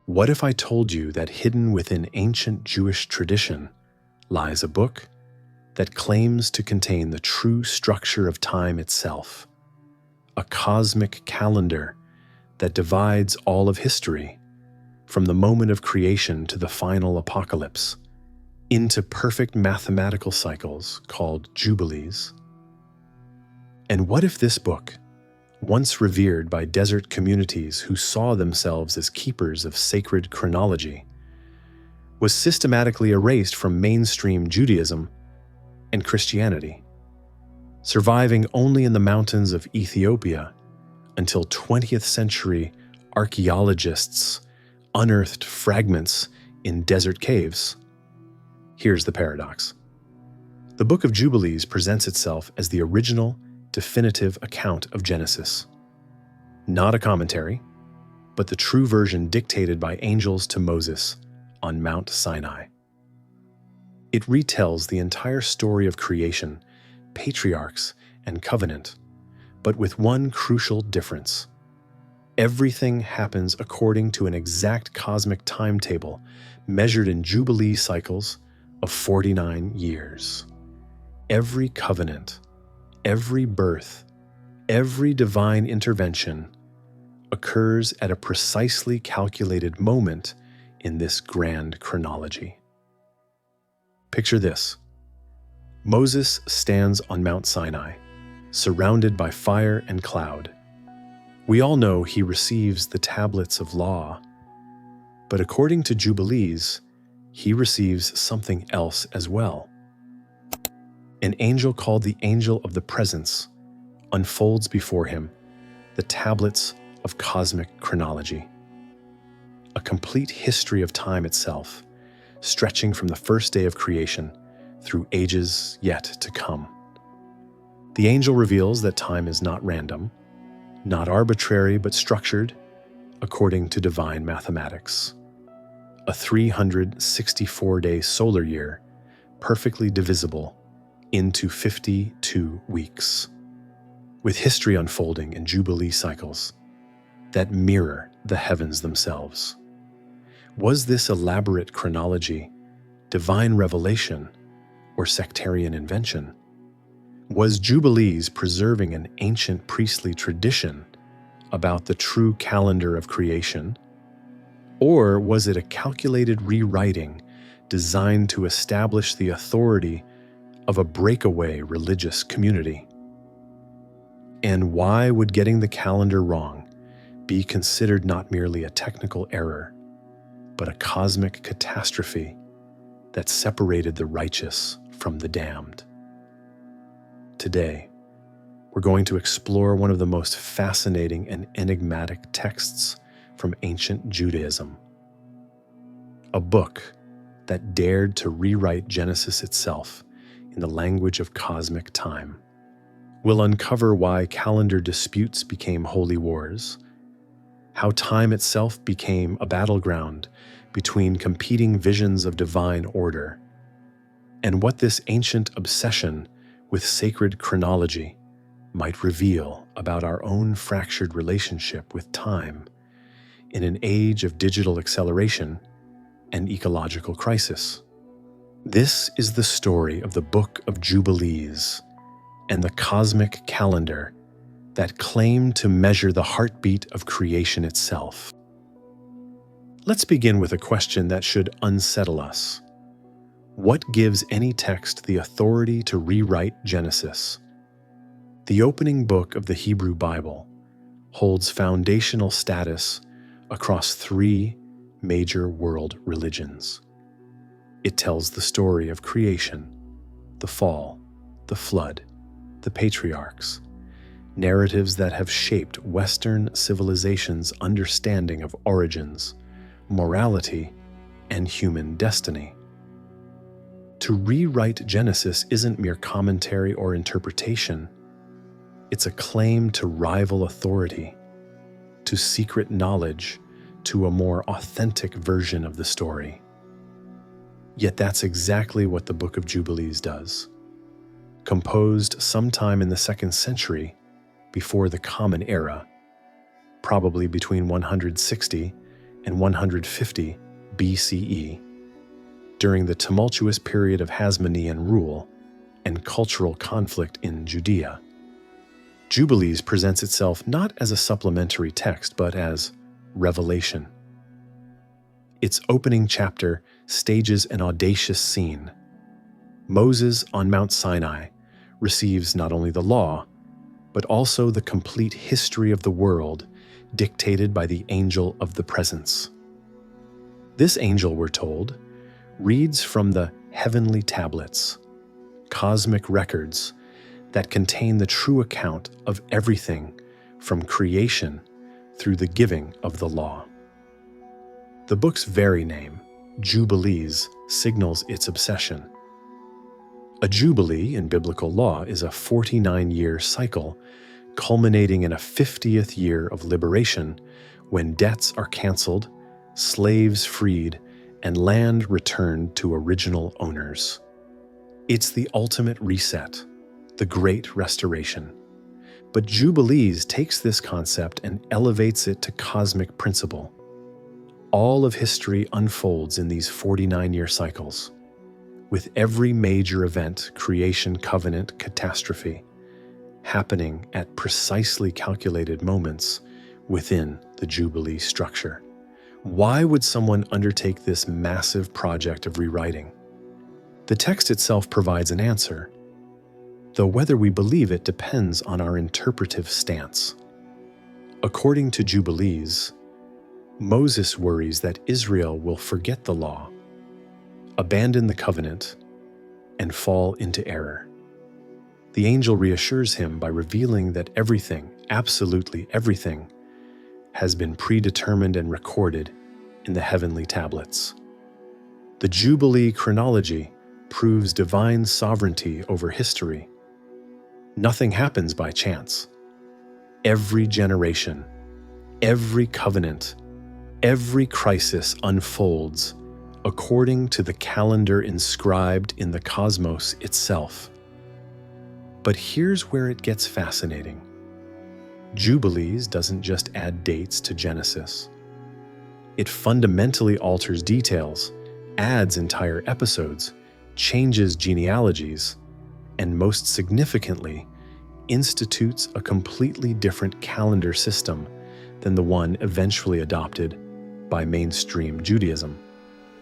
What if I told you that hidden within ancient Jewish tradition lies a book that claims to contain the true structure of time itself, a cosmic calendar that divides all of history, from the moment of creation to the final apocalypse, into perfect mathematical cycles called Jubilees? And what if this book, once revered by desert communities who saw themselves as keepers of sacred chronology, was systematically erased from mainstream Judaism and Christianity, surviving only in the mountains of Ethiopia until 20th century archaeologists unearthed fragments in desert caves? Here's the paradox. The Book of Jubilees presents itself as the original, definitive account of Genesis. Not a commentary, but the true version dictated by angels to Moses on Mount Sinai. It retells the entire story of creation, patriarchs, and covenant, but with one crucial difference. Everything happens according to an exact cosmic timetable measured in Jubilee cycles of 49 years. Every covenant, every birth, every divine intervention occurs at a precisely calculated moment in this grand chronology. Picture this. Moses stands on Mount Sinai, surrounded by fire and cloud. We all know he receives the tablets of law, but according to Jubilees, he receives something else as well. An angel called the Angel of the Presence unfolds before him the tablets of cosmic chronology, a complete history of time itself, stretching from the first day of creation through ages yet to come. The angel reveals that time is not random, not arbitrary, but structured according to divine mathematics. A 364-day solar year, perfectly divisible into 52 weeks, with history unfolding in Jubilee cycles that mirror the heavens themselves. Was this elaborate chronology divine revelation or sectarian invention? Was Jubilees preserving an ancient priestly tradition about the true calendar of creation? Or was it a calculated rewriting designed to establish the authority of a breakaway religious community? And why would getting the calendar wrong be considered not merely a technical error, but a cosmic catastrophe that separated the righteous from the damned? Today, we're going to explore one of the most fascinating and enigmatic texts from ancient Judaism, a book that dared to rewrite Genesis itself in the language of cosmic time. We'll uncover why calendar disputes became holy wars, how time itself became a battleground between competing visions of divine order, and what this ancient obsession with sacred chronology might reveal about our own fractured relationship with time in an age of digital acceleration and ecological crisis. This is the story of the Book of Jubilees and the cosmic calendar that claimed to measure the heartbeat of creation itself. Let's begin with a question that should unsettle us. What gives any text the authority to rewrite Genesis? The opening book of the Hebrew Bible holds foundational status across three major world religions. It tells the story of creation, the fall, the flood, the patriarchs, narratives that have shaped Western civilization's understanding of origins, morality, and human destiny. To rewrite Genesis isn't mere commentary or interpretation. It's a claim to rival authority, to secret knowledge, to a more authentic version of the story. Yet that's exactly what the Book of Jubilees does. Composed sometime in the 2nd century, before the Common Era, probably between 160 and 150 BCE, during the tumultuous period of Hasmonean rule and cultural conflict in Judea. Jubilees presents itself not as a supplementary text, but as revelation. Its opening chapter stages an audacious scene. Moses on Mount Sinai receives not only the law, but also the complete history of the world dictated by the angel of the presence. This angel, we're told, reads from the heavenly tablets, cosmic records that contain the true account of everything from creation through the giving of the law. The book's very name, Jubilees, signals its obsession. A jubilee in biblical law is a 49-year cycle culminating in a 50th year of liberation when debts are canceled, slaves freed, and land returned to original owners. It's the ultimate reset, the Great Restoration. But Jubilees takes this concept and elevates it to cosmic principle. All of history unfolds in these 49-year cycles, with every major event, creation, covenant, catastrophe, happening at precisely calculated moments within the Jubilee structure. Why would someone undertake this massive project of rewriting? The text itself provides an answer, though whether we believe it depends on our interpretive stance. According to Jubilees, Moses worries that Israel will forget the law, abandon the covenant, and fall into error. The angel reassures him by revealing that everything, absolutely everything, has been predetermined and recorded in the heavenly tablets. The Jubilee chronology proves divine sovereignty over history. Nothing happens by chance. Every generation, every covenant, every crisis unfolds according to the calendar inscribed in the cosmos itself. But here's where it gets fascinating. Jubilees doesn't just add dates to Genesis. It fundamentally alters details, adds entire episodes, changes genealogies, and most significantly, institutes a completely different calendar system than the one eventually adopted by mainstream Judaism.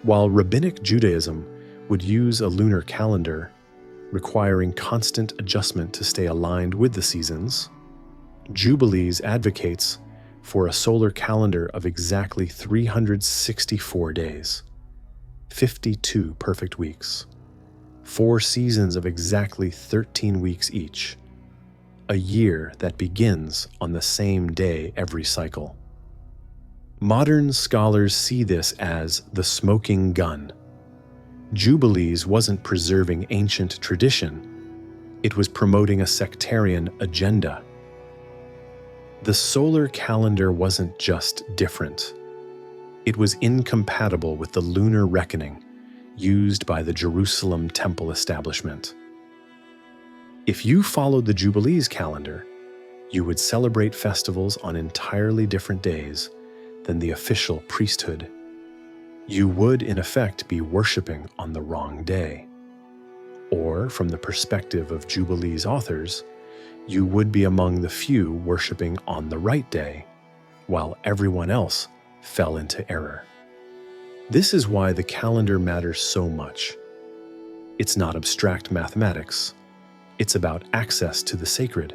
While Rabbinic Judaism would use a lunar calendar, requiring constant adjustment to stay aligned with the seasons, Jubilees advocates for a solar calendar of exactly 364 days, 52 perfect weeks, 4 seasons of exactly 13 weeks each, a year that begins on the same day every cycle. Modern scholars see this as the smoking gun. Jubilees wasn't preserving ancient tradition, it was promoting a sectarian agenda. The solar calendar wasn't just different, it was incompatible with the lunar reckoning used by the Jerusalem temple establishment. If you followed the Jubilees calendar, you would celebrate festivals on entirely different days than the official priesthood. You would, in effect, be worshiping on the wrong day. Or, from the perspective of Jubilees authors, you would be among the few worshiping on the right day, while everyone else fell into error. This is why the calendar matters so much. It's not abstract mathematics. It's about access to the sacred.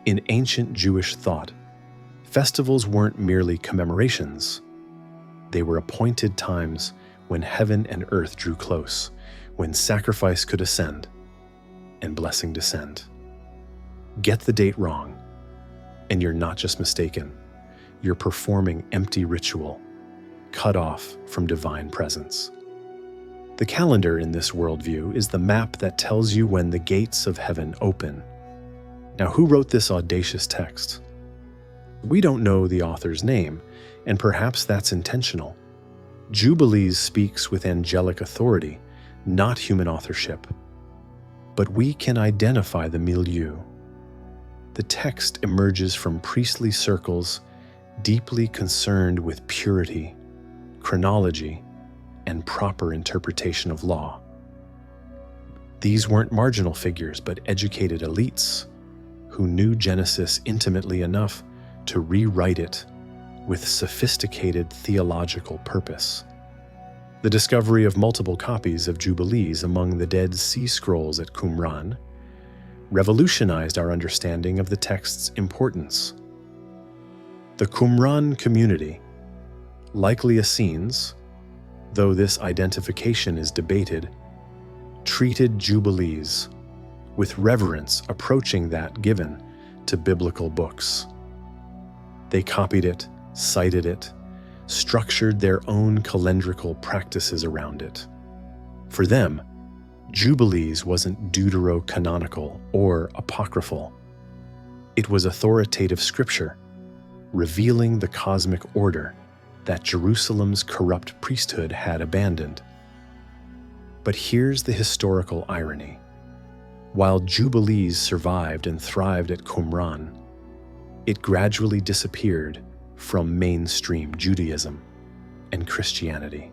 In ancient Jewish thought, festivals weren't merely commemorations. They were appointed times when heaven and earth drew close, when sacrifice could ascend and blessing descend. Get the date wrong, and you're not just mistaken. You're performing empty ritual, cut off from divine presence. The calendar in this worldview is the map that tells you when the gates of heaven open. Now, who wrote this audacious text? We don't know the author's name, and perhaps that's intentional. Jubilees speaks with angelic authority, not human authorship. But we can identify the milieu. The text emerges from priestly circles deeply concerned with purity, chronology, and proper interpretation of law. These weren't marginal figures, but educated elites who knew Genesis intimately enough to rewrite it with sophisticated theological purpose. The discovery of multiple copies of Jubilees among the Dead Sea Scrolls at Qumran revolutionized our understanding of the text's importance. The Qumran community, likely Essenes, though this identification is debated, treated Jubilees with reverence approaching that given to biblical books. They copied it, cited it, structured their own calendrical practices around it. For them, Jubilees wasn't deuterocanonical or apocryphal. It was authoritative scripture, revealing the cosmic order that Jerusalem's corrupt priesthood had abandoned. But here's the historical irony. While Jubilees survived and thrived at Qumran, it gradually disappeared from mainstream Judaism and Christianity.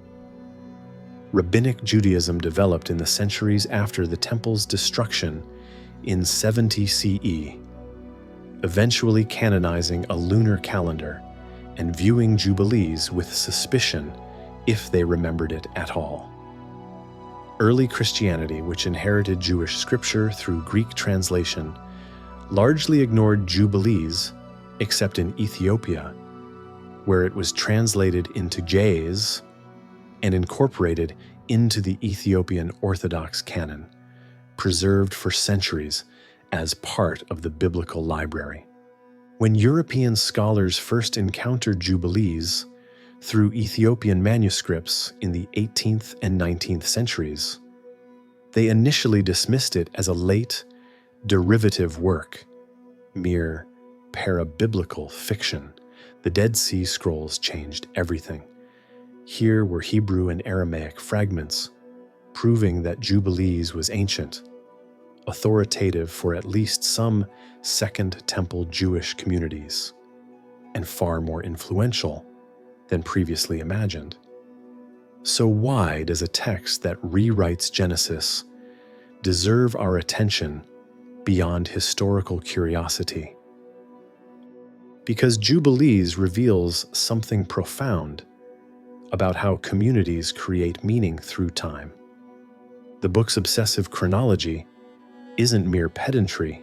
Rabbinic Judaism developed in the centuries after the temple's destruction in 70 CE, eventually canonizing a lunar calendar and viewing Jubilees with suspicion if they remembered it at all. Early Christianity, which inherited Jewish scripture through Greek translation, largely ignored Jubilees except in Ethiopia, where it was translated into Ge'ez and incorporated into the Ethiopian Orthodox canon, preserved for centuries as part of the biblical library. When European scholars first encountered Jubilees through Ethiopian manuscripts in the 18th and 19th centuries, they initially dismissed it as a late, derivative work, mere parabiblical fiction. The Dead Sea Scrolls changed everything. Here were Hebrew and Aramaic fragments, proving that Jubilees was ancient, authoritative for at least some Second Temple Jewish communities, and far more influential than previously imagined. So why does a text that rewrites Genesis deserve our attention beyond historical curiosity? Because Jubilees reveals something profound about how communities create meaning through time. The book's obsessive chronology isn't mere pedantry,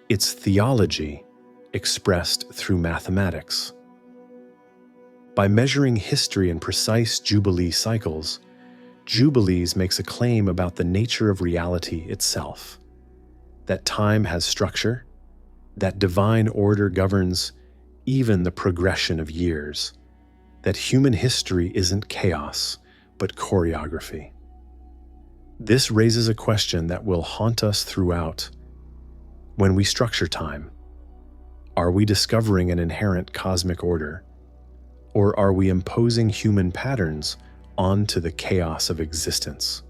it's theology expressed through mathematics. By measuring history in precise Jubilee cycles, Jubilees makes a claim about the nature of reality itself, that time has structure, that divine order governs even the progression of years, that human history isn't chaos, but choreography. This raises a question that will haunt us throughout. When we structure time, are we discovering an inherent cosmic order, or are we imposing human patterns onto the chaos of existence?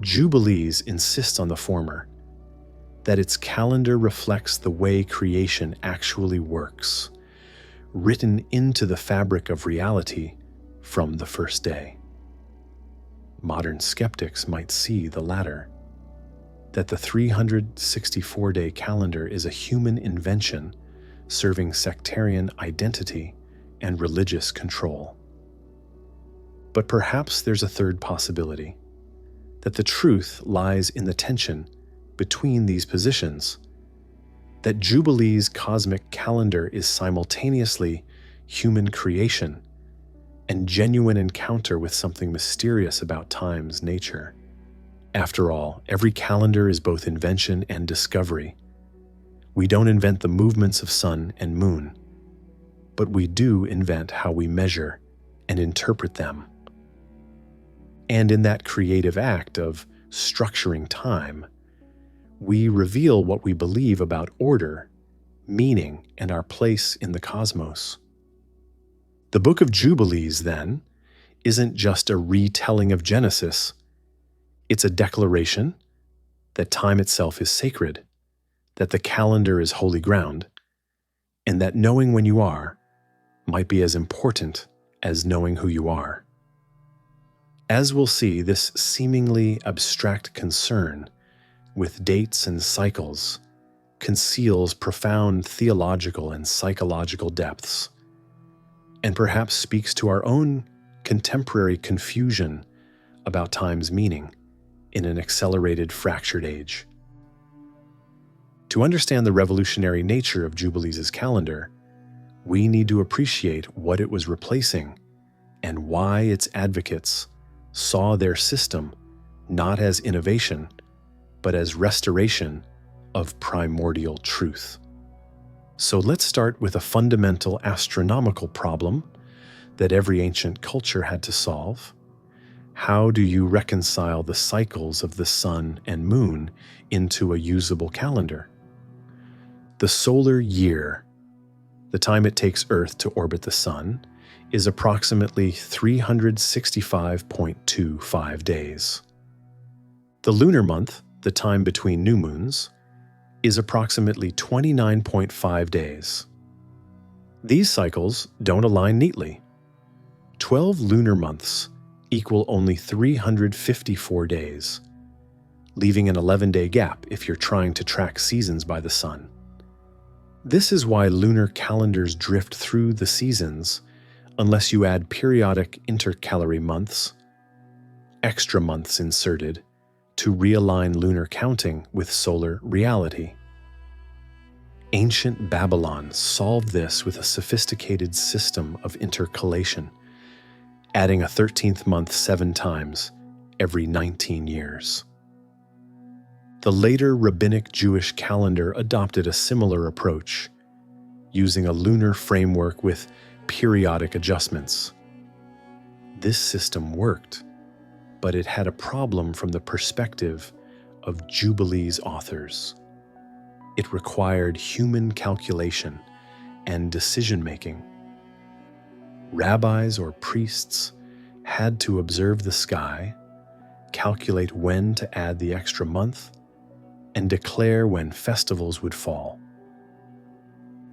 Jubilees insist on the former, that its calendar reflects the way creation actually works, written into the fabric of reality from the first day. Modern skeptics might see the latter, that the 364-day calendar is a human invention serving sectarian identity and religious control. But perhaps there's a third possibility, that the truth lies in the tension between these positions, that Jubilee's cosmic calendar is simultaneously human creation and genuine encounter with something mysterious about time's nature. After all, every calendar is both invention and discovery. We don't invent the movements of sun and moon, but we do invent how we measure and interpret them. And in that creative act of structuring time, we reveal what we believe about order, meaning, and our place in the cosmos. The Book of Jubilees, then, isn't just a retelling of Genesis. It's a declaration that time itself is sacred, that the calendar is holy ground, and that knowing when you are might be as important as knowing who you are. As we'll see, this seemingly abstract concern with dates and cycles conceals profound theological and psychological depths, and perhaps speaks to our own contemporary confusion about time's meaning in an accelerated, fractured age. To understand the revolutionary nature of Jubilees' calendar, we need to appreciate what it was replacing and why its advocates saw their system not as innovation, but as restoration of primordial truth. So let's start with a fundamental astronomical problem that every ancient culture had to solve. How do you reconcile the cycles of the sun and moon into a usable calendar? The solar year, the time it takes Earth to orbit the sun, is approximately 365.25 days. The lunar month, the time between new moons, is approximately 29.5 days. These cycles don't align neatly. 12 lunar months equal only 354 days, leaving an 11-day gap if you're trying to track seasons by the sun. This is why lunar calendars drift through the seasons unless you add periodic intercalary months, extra months inserted, to realign lunar counting with solar reality. Ancient Babylon solved this with a sophisticated system of intercalation, adding a 13th month 7 times every 19 years. The later rabbinic Jewish calendar adopted a similar approach, using a lunar framework with periodic adjustments. This system worked, but it had a problem from the perspective of Jubilees authors. It required human calculation and decision-making. Rabbis or priests had to observe the sky, calculate when to add the extra month, and declare when festivals would fall.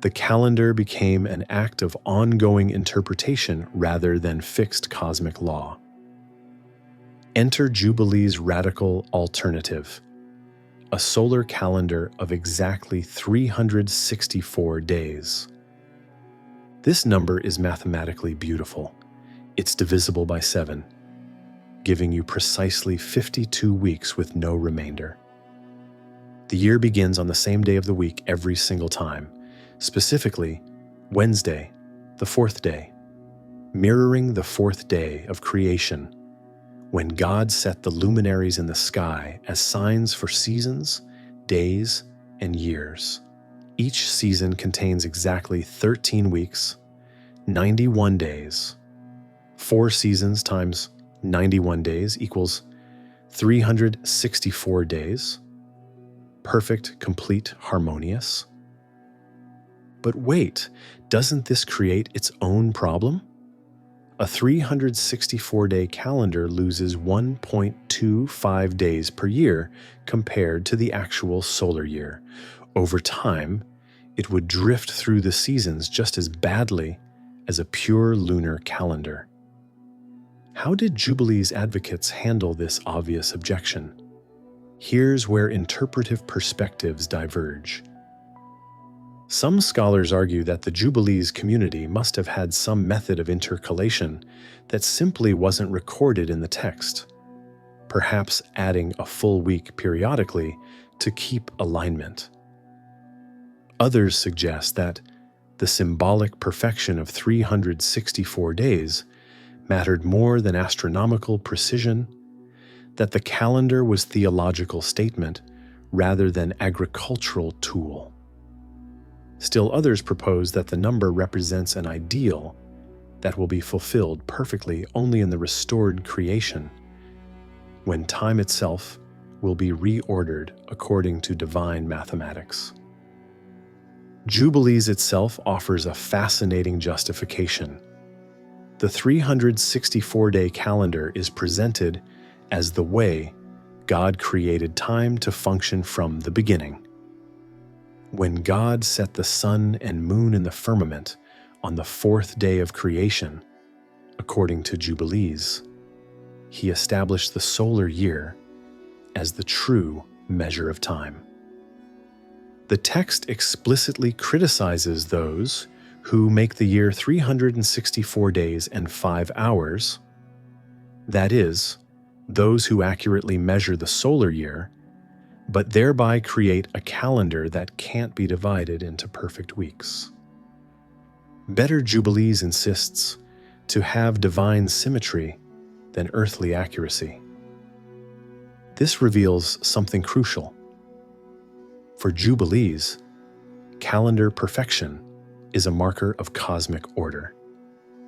The calendar became an act of ongoing interpretation rather than fixed cosmic law. Enter Jubilees' radical alternative, a solar calendar of exactly 364 days. This number is mathematically beautiful. It's divisible by 7, giving you precisely 52 weeks with no remainder. The year begins on the same day of the week every single time, specifically Wednesday, the 4th day, mirroring the 4th day of creation, when God set the luminaries in the sky as signs for seasons, days, and years. Each season contains exactly 13 weeks, 91 days. 4 seasons times 91 days equals 364 days. Perfect, complete, harmonious. But wait, doesn't this create its own problem? A 364-day calendar loses 1.25 days per year compared to the actual solar year. Over time, it would drift through the seasons just as badly as a pure lunar calendar. How did Jubilees advocates handle this obvious objection? Here's where interpretive perspectives diverge. Some scholars argue that the Jubilees community must have had some method of intercalation that simply wasn't recorded in the text, perhaps adding a full week periodically to keep alignment. Others suggest that the symbolic perfection of 364 days mattered more than astronomical precision, that the calendar was theological statement rather than agricultural tool. Still others propose that the number represents an ideal that will be fulfilled perfectly only in the restored creation, when time itself will be reordered according to divine mathematics. Jubilees itself offers a fascinating justification. The 364-day calendar is presented as the way God created time to function from the beginning. When God set the sun and moon in the firmament on the fourth day of creation, according to Jubilees, he established the solar year as the true measure of time. The text explicitly criticizes those who make the year 364 days and 5 hours, that is, those who accurately measure the solar year, but thereby create a calendar that can't be divided into perfect weeks. Better Jubilees insists to have divine symmetry than earthly accuracy. This reveals something crucial. For Jubilees, calendar perfection is a marker of cosmic order.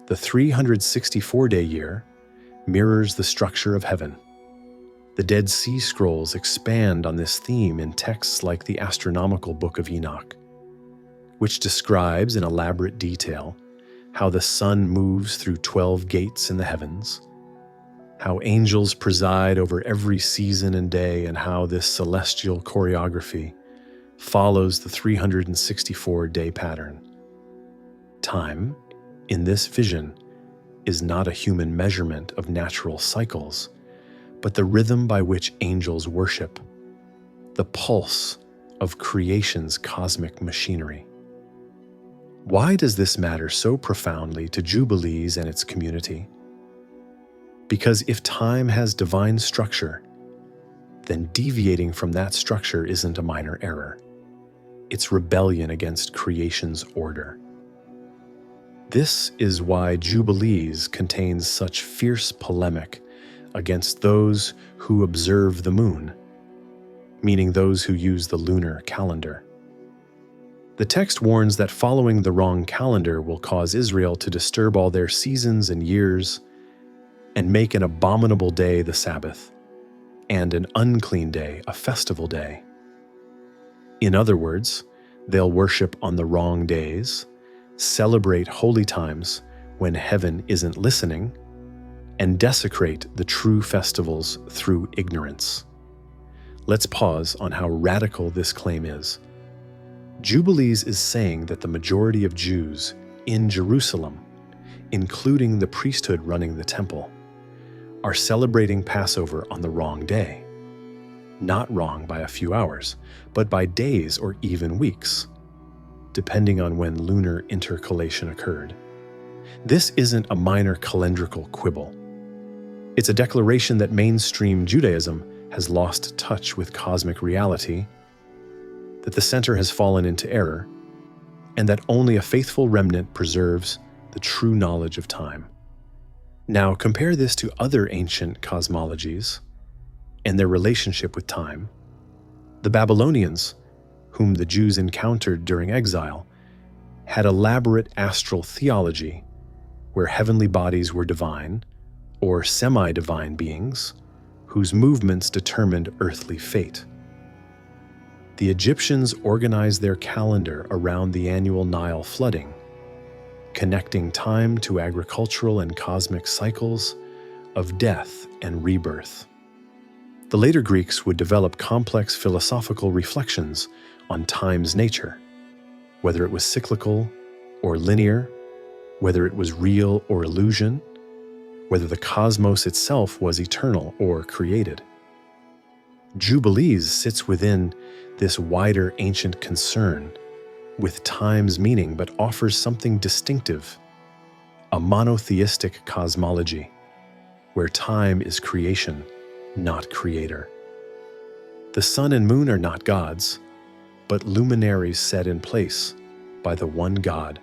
The 364-day year mirrors the structure of heaven. The Dead Sea Scrolls expand on this theme in texts like the astronomical Book of Enoch, which describes in elaborate detail how the sun moves through 12 gates in the heavens, how angels preside over every season and day, and how this celestial choreography follows the 364-day pattern. Time, in this vision, is not a human measurement of natural cycles, but the rhythm by which angels worship, the pulse of creation's cosmic machinery. Why does this matter so profoundly to Jubilees and its community? Because if time has divine structure, then deviating from that structure isn't a minor error. It's rebellion against creation's order. This is why Jubilees contains such fierce polemic against those who observe the moon, meaning those who use the lunar calendar. The text warns that following the wrong calendar will cause Israel to disturb all their seasons and years and make an abominable day the Sabbath, and an unclean day a festival day. In other words, they'll worship on the wrong days, celebrate holy times when heaven isn't listening, and desecrate the true festivals through ignorance. Let's pause on how radical this claim is. Jubilees is saying that the majority of Jews in Jerusalem, including the priesthood running the temple, are celebrating Passover on the wrong day. Not wrong by a few hours, but by days or even weeks, depending on when lunar intercalation occurred. This isn't a minor calendrical quibble. It's a declaration that mainstream Judaism has lost touch with cosmic reality, that the center has fallen into error, and that only a faithful remnant preserves the true knowledge of time. Now compare this to other ancient cosmologies and their relationship with time. The Babylonians, whom the Jews encountered during exile, had elaborate astral theology where heavenly bodies were divine or semi-divine beings whose movements determined earthly fate. The Egyptians organized their calendar around the annual Nile flooding, connecting time to agricultural and cosmic cycles of death and rebirth. The later Greeks would develop complex philosophical reflections on time's nature, whether it was cyclical or linear, whether it was real or illusion, whether the cosmos itself was eternal or created. Jubilees sits within this wider ancient concern with time's meaning, but offers something distinctive, a monotheistic cosmology, where time is creation, not creator. The sun and moon are not gods, but luminaries set in place by the one God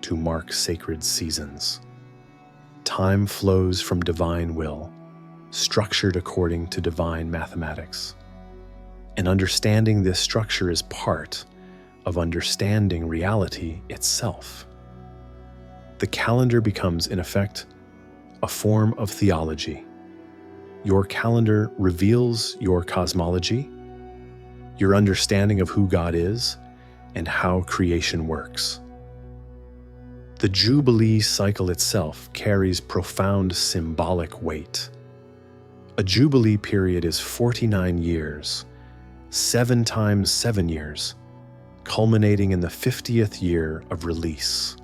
to mark sacred seasons. Time flows from divine will, structured according to divine mathematics. And understanding this structure is part of understanding reality itself. The calendar becomes, in effect, a form of theology. Your calendar reveals your cosmology, your understanding of who God is, and how creation works. The Jubilee cycle itself carries profound symbolic weight. A Jubilee period is 49 years, 7 times 7 years, culminating in the 50th year of release.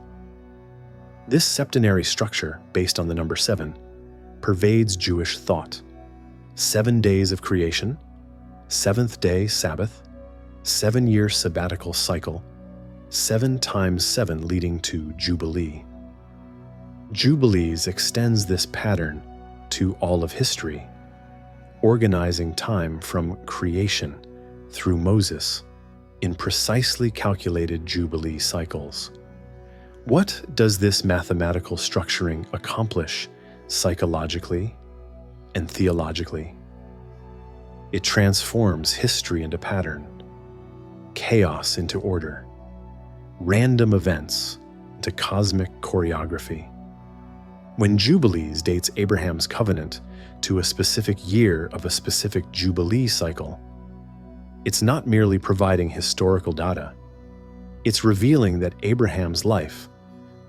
This septenary structure, based on the number 7, pervades Jewish thought. 7 days of creation, 7th day Sabbath, 7-year sabbatical cycle, 7 times 7 leading to Jubilee. Jubilees extends this pattern to all of history, organizing time from creation through Moses in precisely calculated Jubilee cycles. What does this mathematical structuring accomplish psychologically and theologically? It transforms history into pattern, chaos into order, random events into cosmic choreography. When Jubilees dates Abraham's covenant to a specific year of a specific Jubilee cycle, it's not merely providing historical data. It's revealing that Abraham's life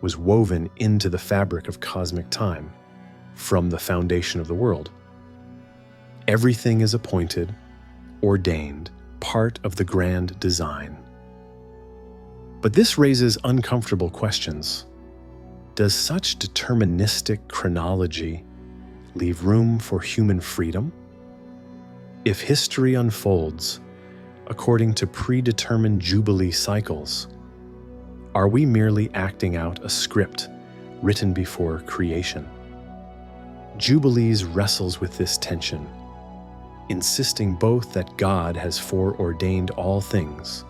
was woven into the fabric of cosmic time from the foundation of the world. Everything is appointed, ordained, part of the grand design. But this raises uncomfortable questions. Does such deterministic chronology leave room for human freedom? If history unfolds according to predetermined Jubilee cycles, are we merely acting out a script written before creation? Jubilees wrestles with this tension, insisting both that God has foreordained all things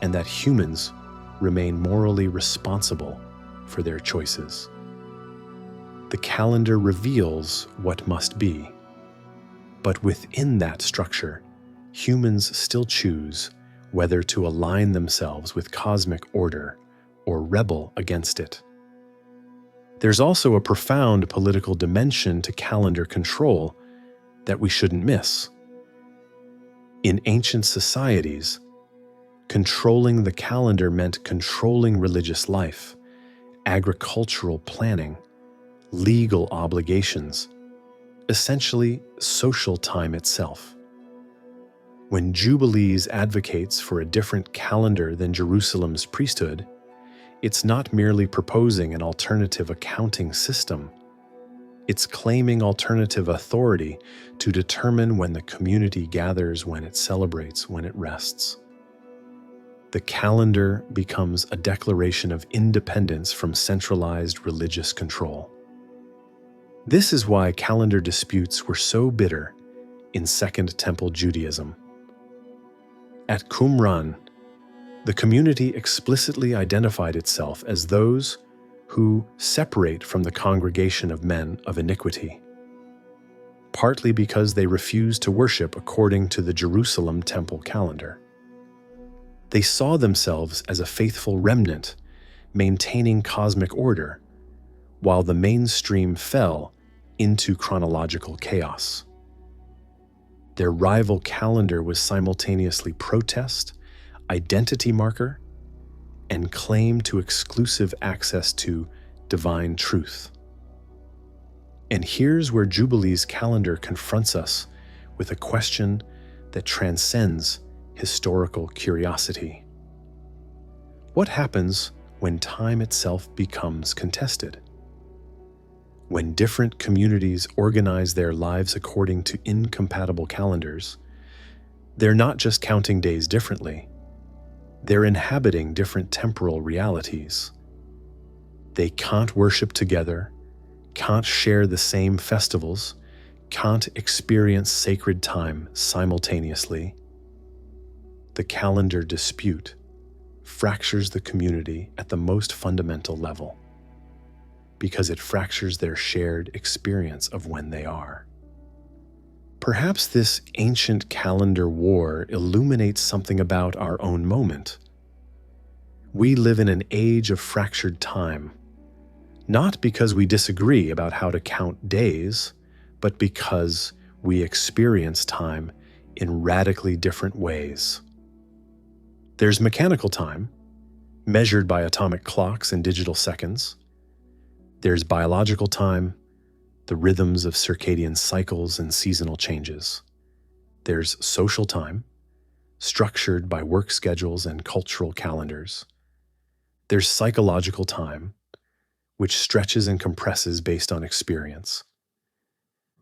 and that humans remain morally responsible for their choices. The calendar reveals what must be, but within that structure, humans still choose whether to align themselves with cosmic order or rebel against it. There's also a profound political dimension to calendar control that we shouldn't miss. In ancient societies, controlling the calendar meant controlling religious life, agricultural planning, legal obligations, essentially social time itself. When Jubilees advocates for a different calendar than Jerusalem's priesthood, it's not merely proposing an alternative accounting system. It's claiming alternative authority to determine when the community gathers, when it celebrates, when it rests. The calendar becomes a declaration of independence from centralized religious control. This is why calendar disputes were so bitter in Second Temple Judaism. At Qumran, the community explicitly identified itself as those who separate from the congregation of men of iniquity, partly because they refused to worship according to the Jerusalem temple calendar. They saw themselves as a faithful remnant, maintaining cosmic order, while the mainstream fell into chronological chaos. Their rival calendar was simultaneously protest, identity marker, and claim to exclusive access to divine truth. And here's where Jubilee's calendar confronts us with a question that transcends historical curiosity. What happens when time itself becomes contested? When different communities organize their lives according to incompatible calendars, they're not just counting days differently, they're inhabiting different temporal realities. They can't worship together, can't share the same festivals, can't experience sacred time simultaneously. The calendar dispute fractures the community at the most fundamental level, because it fractures their shared experience of when they are. Perhaps this ancient calendar war illuminates something about our own moment. We live in an age of fractured time, not because we disagree about how to count days, but because we experience time in radically different ways. There's mechanical time, measured by atomic clocks and digital seconds. There's biological time, the rhythms of circadian cycles and seasonal changes. There's social time, structured by work schedules and cultural calendars. There's psychological time, which stretches and compresses based on experience.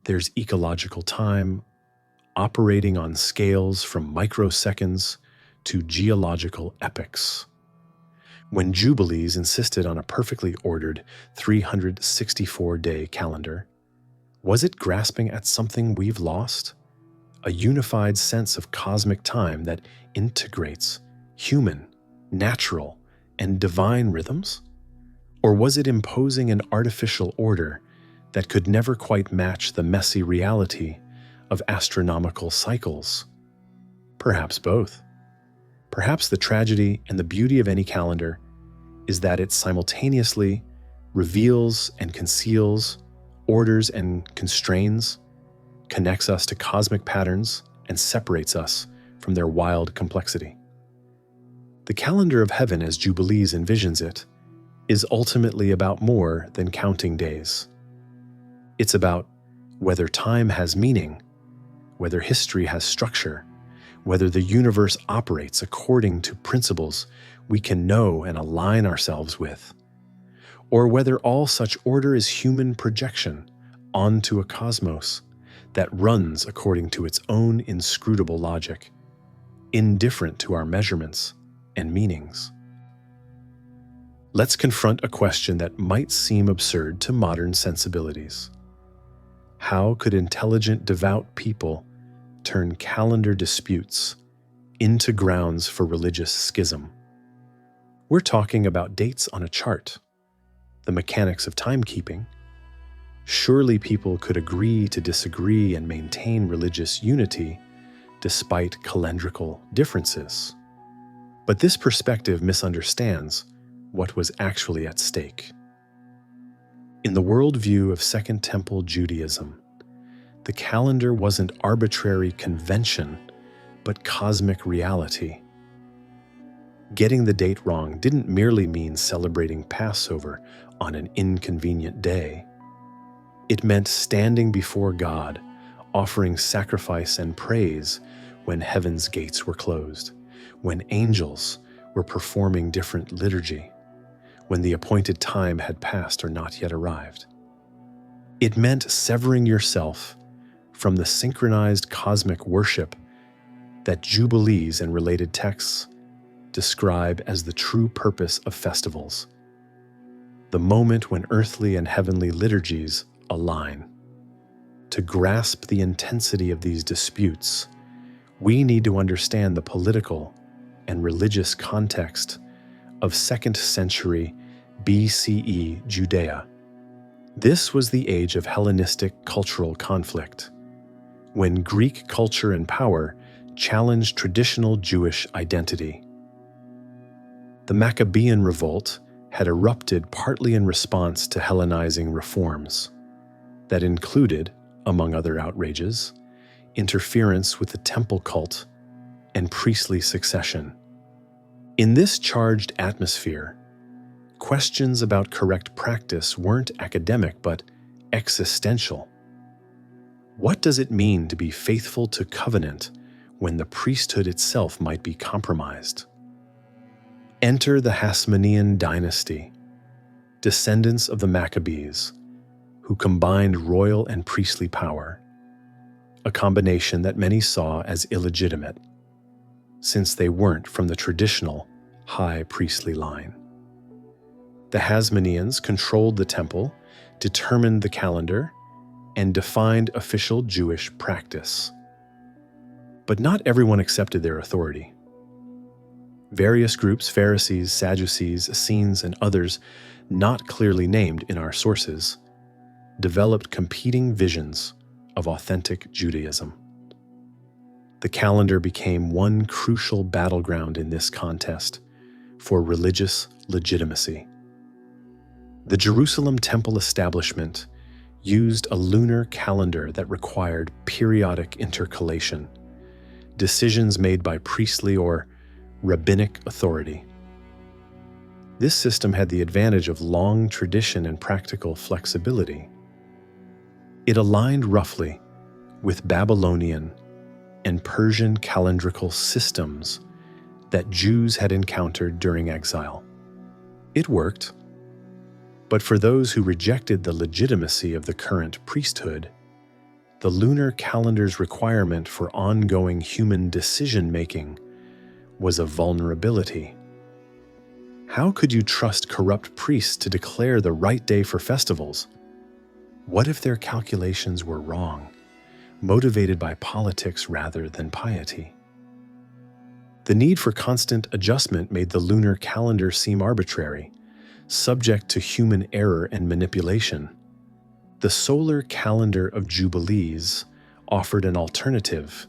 There's ecological time, operating on scales from microseconds to geological epochs. When Jubilees insisted on a perfectly ordered 364-day calendar, was it grasping at something we've lost? A unified sense of cosmic time that integrates human, natural, and divine rhythms? Or was it imposing an artificial order that could never quite match the messy reality of astronomical cycles? Perhaps both. Perhaps the tragedy and the beauty of any calendar is that it simultaneously reveals and conceals, orders and constrains, connects us to cosmic patterns, and separates us from their wild complexity. The calendar of heaven, as Jubilees envisions it, is ultimately about more than counting days. It's about whether time has meaning, whether history has structure, whether the universe operates according to principles we can know and align ourselves with, or whether all such order is human projection onto a cosmos that runs according to its own inscrutable logic, indifferent to our measurements and meanings. Let's confront a question that might seem absurd to modern sensibilities. How could intelligent, devout people turn calendar disputes into grounds for religious schism? We're talking about dates on a chart, the mechanics of timekeeping. Surely people could agree to disagree and maintain religious unity despite calendrical differences. But this perspective misunderstands what was actually at stake. In the worldview of Second Temple Judaism, the calendar wasn't arbitrary convention, but cosmic reality. Getting the date wrong didn't merely mean celebrating Passover on an inconvenient day. It meant standing before God, offering sacrifice and praise when heaven's gates were closed, when angels were performing different liturgy, when the appointed time had passed or not yet arrived. It meant severing yourself from the synchronized cosmic worship that Jubilees and related texts describe as the true purpose of festivals, the moment when earthly and heavenly liturgies align. To grasp the intensity of these disputes, we need to understand the political and religious context of 2nd century BCE Judea. This was the age of Hellenistic cultural conflict, when Greek culture and power challenged traditional Jewish identity. The Maccabean revolt had erupted partly in response to Hellenizing reforms that included, among other outrages, interference with the temple cult and priestly succession. In this charged atmosphere, questions about correct practice weren't academic but existential. What does it mean to be faithful to covenant when the priesthood itself might be compromised? Enter the Hasmonean dynasty, descendants of the Maccabees, who combined royal and priestly power, a combination that many saw as illegitimate, since they weren't from the traditional high priestly line. The Hasmoneans controlled the temple, determined the calendar, and defined official Jewish practice. But not everyone accepted their authority. Various groups, Pharisees, Sadducees, Essenes, and others not clearly named in our sources, developed competing visions of authentic Judaism. The calendar became one crucial battleground in this contest for religious legitimacy. The Jerusalem temple establishment used a lunar calendar that required periodic intercalation, decisions made by priestly or rabbinic authority. This system had the advantage of long tradition and practical flexibility. It aligned roughly with Babylonian and Persian calendrical systems that Jews had encountered during exile. It worked, but for those who rejected the legitimacy of the current priesthood, the lunar calendar's requirement for ongoing human decision-making was a vulnerability. How could you trust corrupt priests to declare the right day for festivals? What if their calculations were wrong, motivated by politics rather than piety? The need for constant adjustment made the lunar calendar seem arbitrary, subject to human error and manipulation. The solar calendar of Jubilees offered an alternative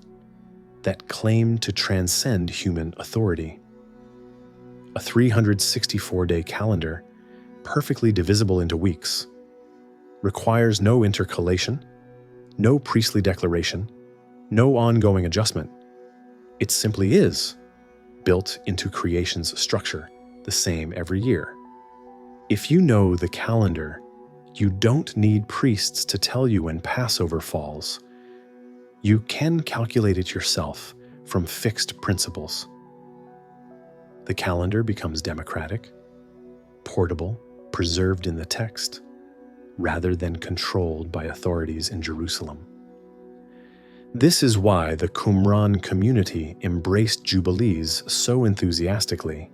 that claimed to transcend human authority. A 364-day calendar, perfectly divisible into weeks, requires no intercalation, no priestly declaration, no ongoing adjustment. It simply is, built into creation's structure, the same every year. If you know the calendar, you don't need priests to tell you when Passover falls. You can calculate it yourself from fixed principles. The calendar becomes democratic, portable, preserved in the text, rather than controlled by authorities in Jerusalem. This is why the Qumran community embraced Jubilees so enthusiastically.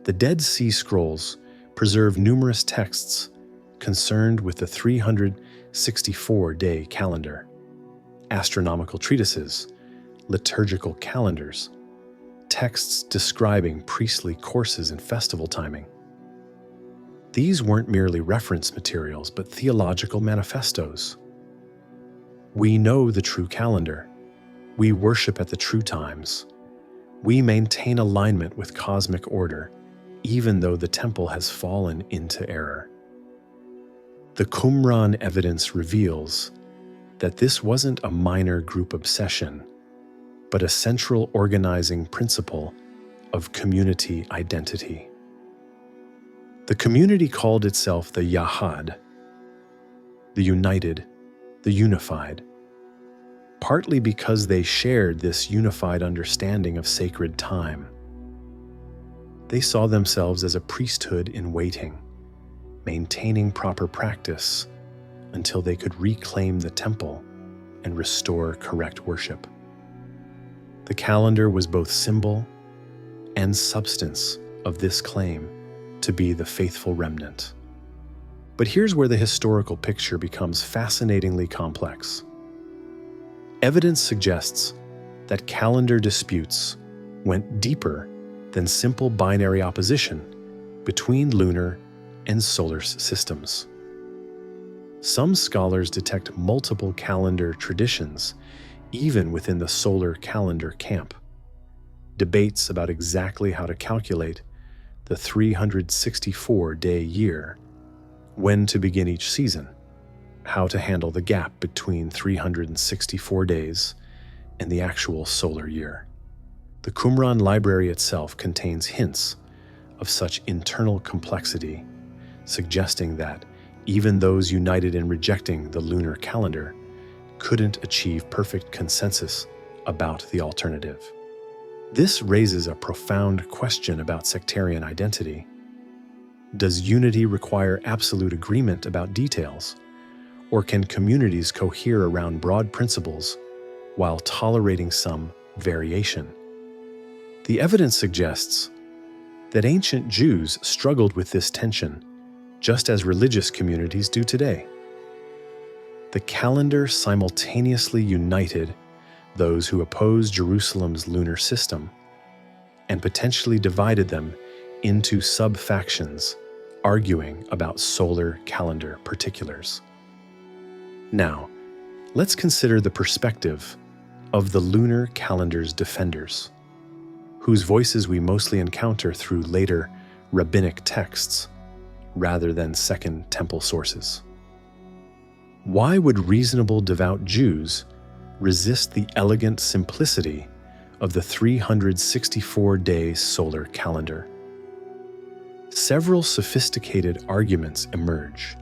The Dead Sea Scrolls preserve numerous texts concerned with the 364-day calendar, astronomical treatises, liturgical calendars, texts describing priestly courses and festival timing. These weren't merely reference materials, but theological manifestos. We know the true calendar. We worship at the true times. We maintain alignment with cosmic order, even though the temple has fallen into error. The Qumran evidence reveals that this wasn't a minor group obsession, but a central organizing principle of community identity. The community called itself the Yahad, the united, the unified, partly because they shared this unified understanding of sacred time. They saw themselves as a priesthood in waiting, maintaining proper practice until they could reclaim the temple and restore correct worship. The calendar was both symbol and substance of this claim to be the faithful remnant. But here's where the historical picture becomes fascinatingly complex. Evidence suggests that calendar disputes went deeper than simple binary opposition between lunar and solar systems. Some scholars detect multiple calendar traditions even within the solar calendar camp. Debates about exactly how to calculate the 364-day year, when to begin each season, how to handle the gap between 364 days and the actual solar year. The Qumran library itself contains hints of such internal complexity, suggesting that even those united in rejecting the lunar calendar couldn't achieve perfect consensus about the alternative. This raises a profound question about sectarian identity. Does unity require absolute agreement about details, or can communities cohere around broad principles while tolerating some variation? The evidence suggests that ancient Jews struggled with this tension, just as religious communities do today. The calendar simultaneously united those who opposed Jerusalem's lunar system and potentially divided them into sub-factions, arguing about solar calendar particulars. Now, let's consider the perspective of the lunar calendar's defenders, whose voices we mostly encounter through later rabbinic texts rather than Second Temple sources. Why would reasonable devout Jews resist the elegant simplicity of the 364-day solar calendar? Several sophisticated arguments emerge.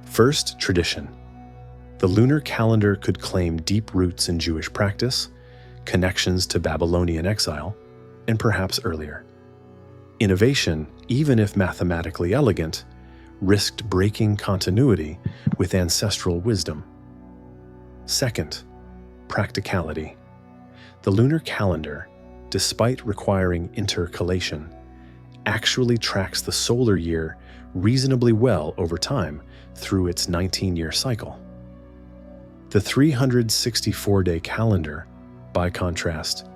First, tradition. The lunar calendar could claim deep roots in Jewish practice, connections to Babylonian exile, and perhaps earlier. Innovation, even if mathematically elegant, risked breaking continuity with ancestral wisdom. Second, practicality. The lunar calendar, despite requiring intercalation, actually tracks the solar year reasonably well over time through its 19-year cycle. The 364-day calendar, by contrast,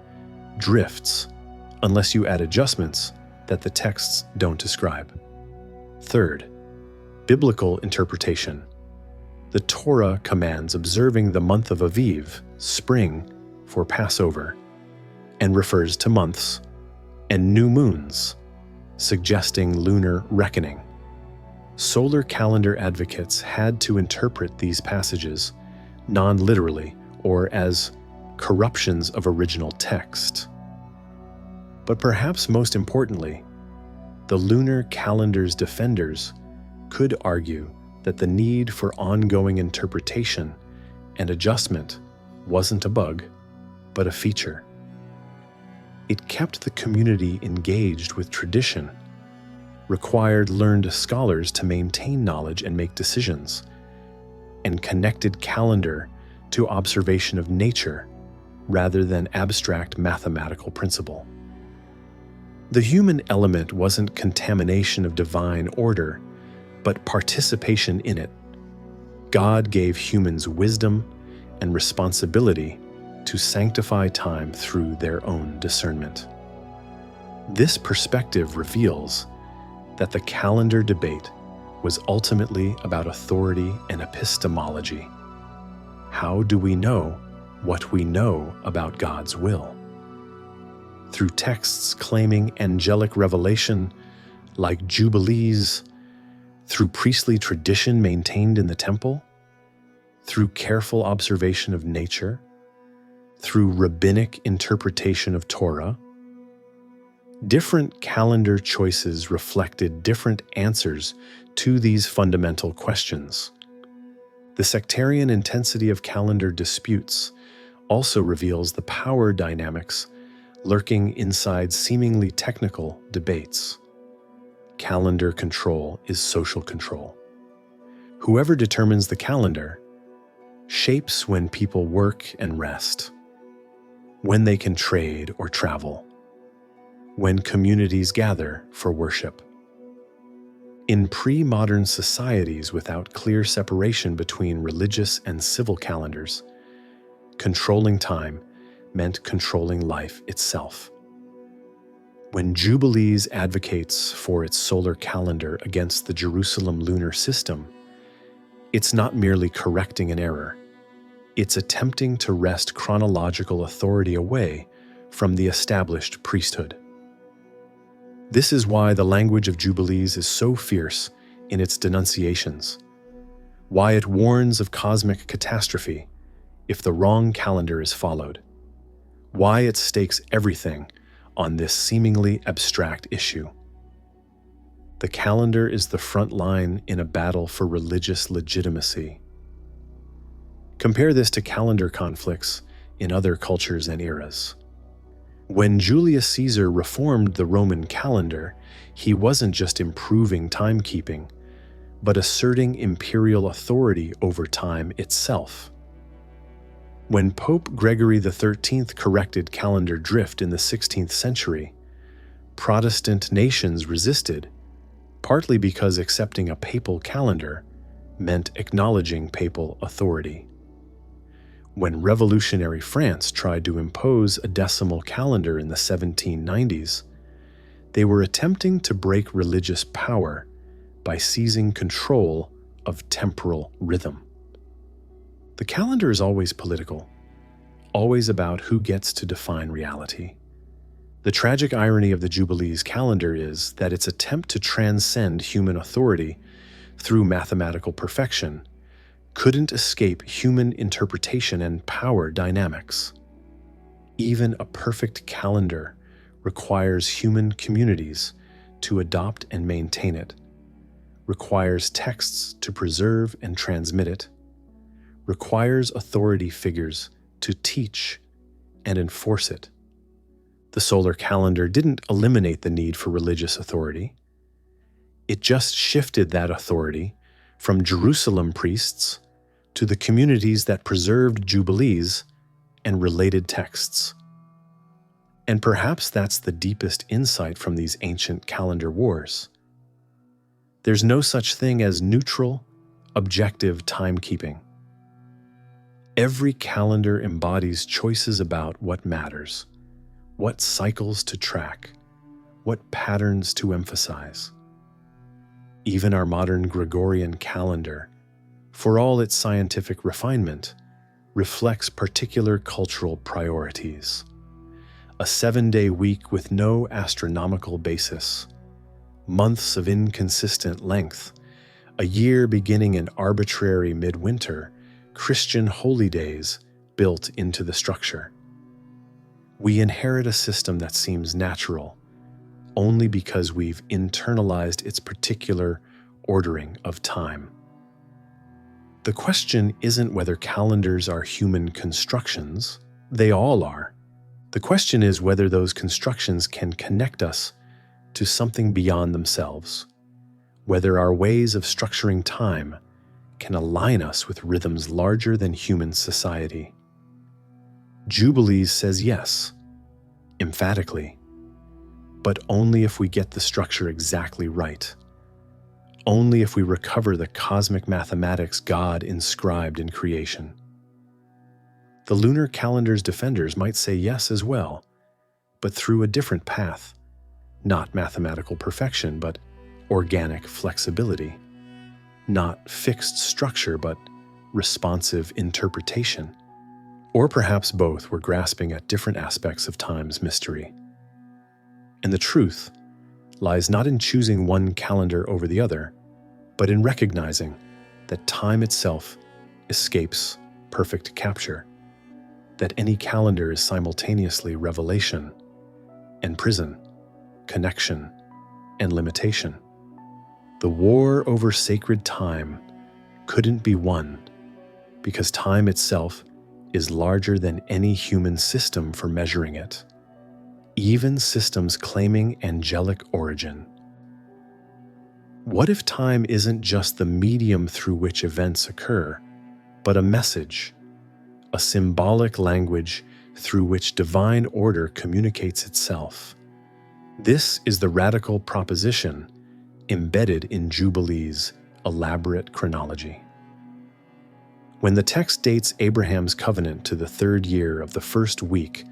drifts unless you add adjustments that the texts don't describe. Third, biblical interpretation. The Torah commands observing the month of Aviv, spring, for Passover, and refers to months and new moons, suggesting lunar reckoning. Solar calendar advocates had to interpret these passages non-literally or as corruptions of original text. But perhaps most importantly, the lunar calendar's defenders could argue that the need for ongoing interpretation and adjustment wasn't a bug, but a feature. It kept the community engaged with tradition, required learned scholars to maintain knowledge and make decisions, and connected calendar to observation of nature rather than abstract mathematical principle. The human element wasn't contamination of divine order, but participation in it. God gave humans wisdom and responsibility to sanctify time through their own discernment. This perspective reveals that the calendar debate was ultimately about authority and epistemology. How do we know what we know about God's will? Through texts claiming angelic revelation, like Jubilees, through priestly tradition maintained in the temple, through careful observation of nature, through rabbinic interpretation of Torah. Different calendar choices reflected different answers to these fundamental questions. The sectarian intensity of calendar disputes also reveals the power dynamics lurking inside seemingly technical debates. Calendar control is social control. Whoever determines the calendar shapes when people work and rest, when they can trade or travel, when communities gather for worship. In pre-modern societies without clear separation between religious and civil calendars, controlling time meant controlling life itself. When Jubilees advocates for its solar calendar against the Jerusalem lunar system, it's not merely correcting an error. It's attempting to wrest chronological authority away from the established priesthood. This is why the language of Jubilees is so fierce in its denunciations, why it warns of cosmic catastrophe if the wrong calendar is followed, why it stakes everything on this seemingly abstract issue. The calendar is the front line in a battle for religious legitimacy. Compare this to calendar conflicts in other cultures and eras. When Julius Caesar reformed the Roman calendar, he wasn't just improving timekeeping, but asserting imperial authority over time itself. When Pope Gregory XIII corrected calendar drift in the 16th century, Protestant nations resisted, partly because accepting a papal calendar meant acknowledging papal authority. When revolutionary France tried to impose a decimal calendar in the 1790s, they were attempting to break religious power by seizing control of temporal rhythm. The calendar is always political, always about who gets to define reality. The tragic irony of the Jubilees calendar is that its attempt to transcend human authority through mathematical perfection couldn't escape human interpretation and power dynamics. Even a perfect calendar requires human communities to adopt and maintain it, requires texts to preserve and transmit it, requires authority figures to teach and enforce it. The solar calendar didn't eliminate the need for religious authority. It just shifted that authority from Jerusalem priests to the communities that preserved Jubilees and related texts. And perhaps that's the deepest insight from these ancient calendar wars. There's no such thing as neutral, objective timekeeping. Every calendar embodies choices about what matters, what cycles to track, what patterns to emphasize. Even our modern Gregorian calendar, for all its scientific refinement, reflects particular cultural priorities. A 7-day week with no astronomical basis, months of inconsistent length, a year beginning in arbitrary midwinter, Christian holy days built into the structure. We inherit a system that seems natural only because we've internalized its particular ordering of time. The question isn't whether calendars are human constructions. They all are. The question is whether those constructions can connect us to something beyond themselves, whether our ways of structuring time can align us with rhythms larger than human society. Jubilees says yes, emphatically, but only if we get the structure exactly right, only if we recover the cosmic mathematics God inscribed in creation. The lunar calendar's defenders might say yes as well, but through a different path, not mathematical perfection, but organic flexibility, not fixed structure, but responsive interpretation. Or perhaps both were grasping at different aspects of time's mystery. And the truth lies not in choosing one calendar over the other, but in recognizing that time itself escapes perfect capture, that any calendar is simultaneously revelation and prison, connection and limitation. The war over sacred time couldn't be won because time itself is larger than any human system for measuring it, even systems claiming angelic origin. What if time isn't just the medium through which events occur, but a message, a symbolic language through which divine order communicates itself? This is the radical proposition embedded in Jubilees' elaborate chronology. When the text dates Abraham's covenant to the 3rd year of the 1st week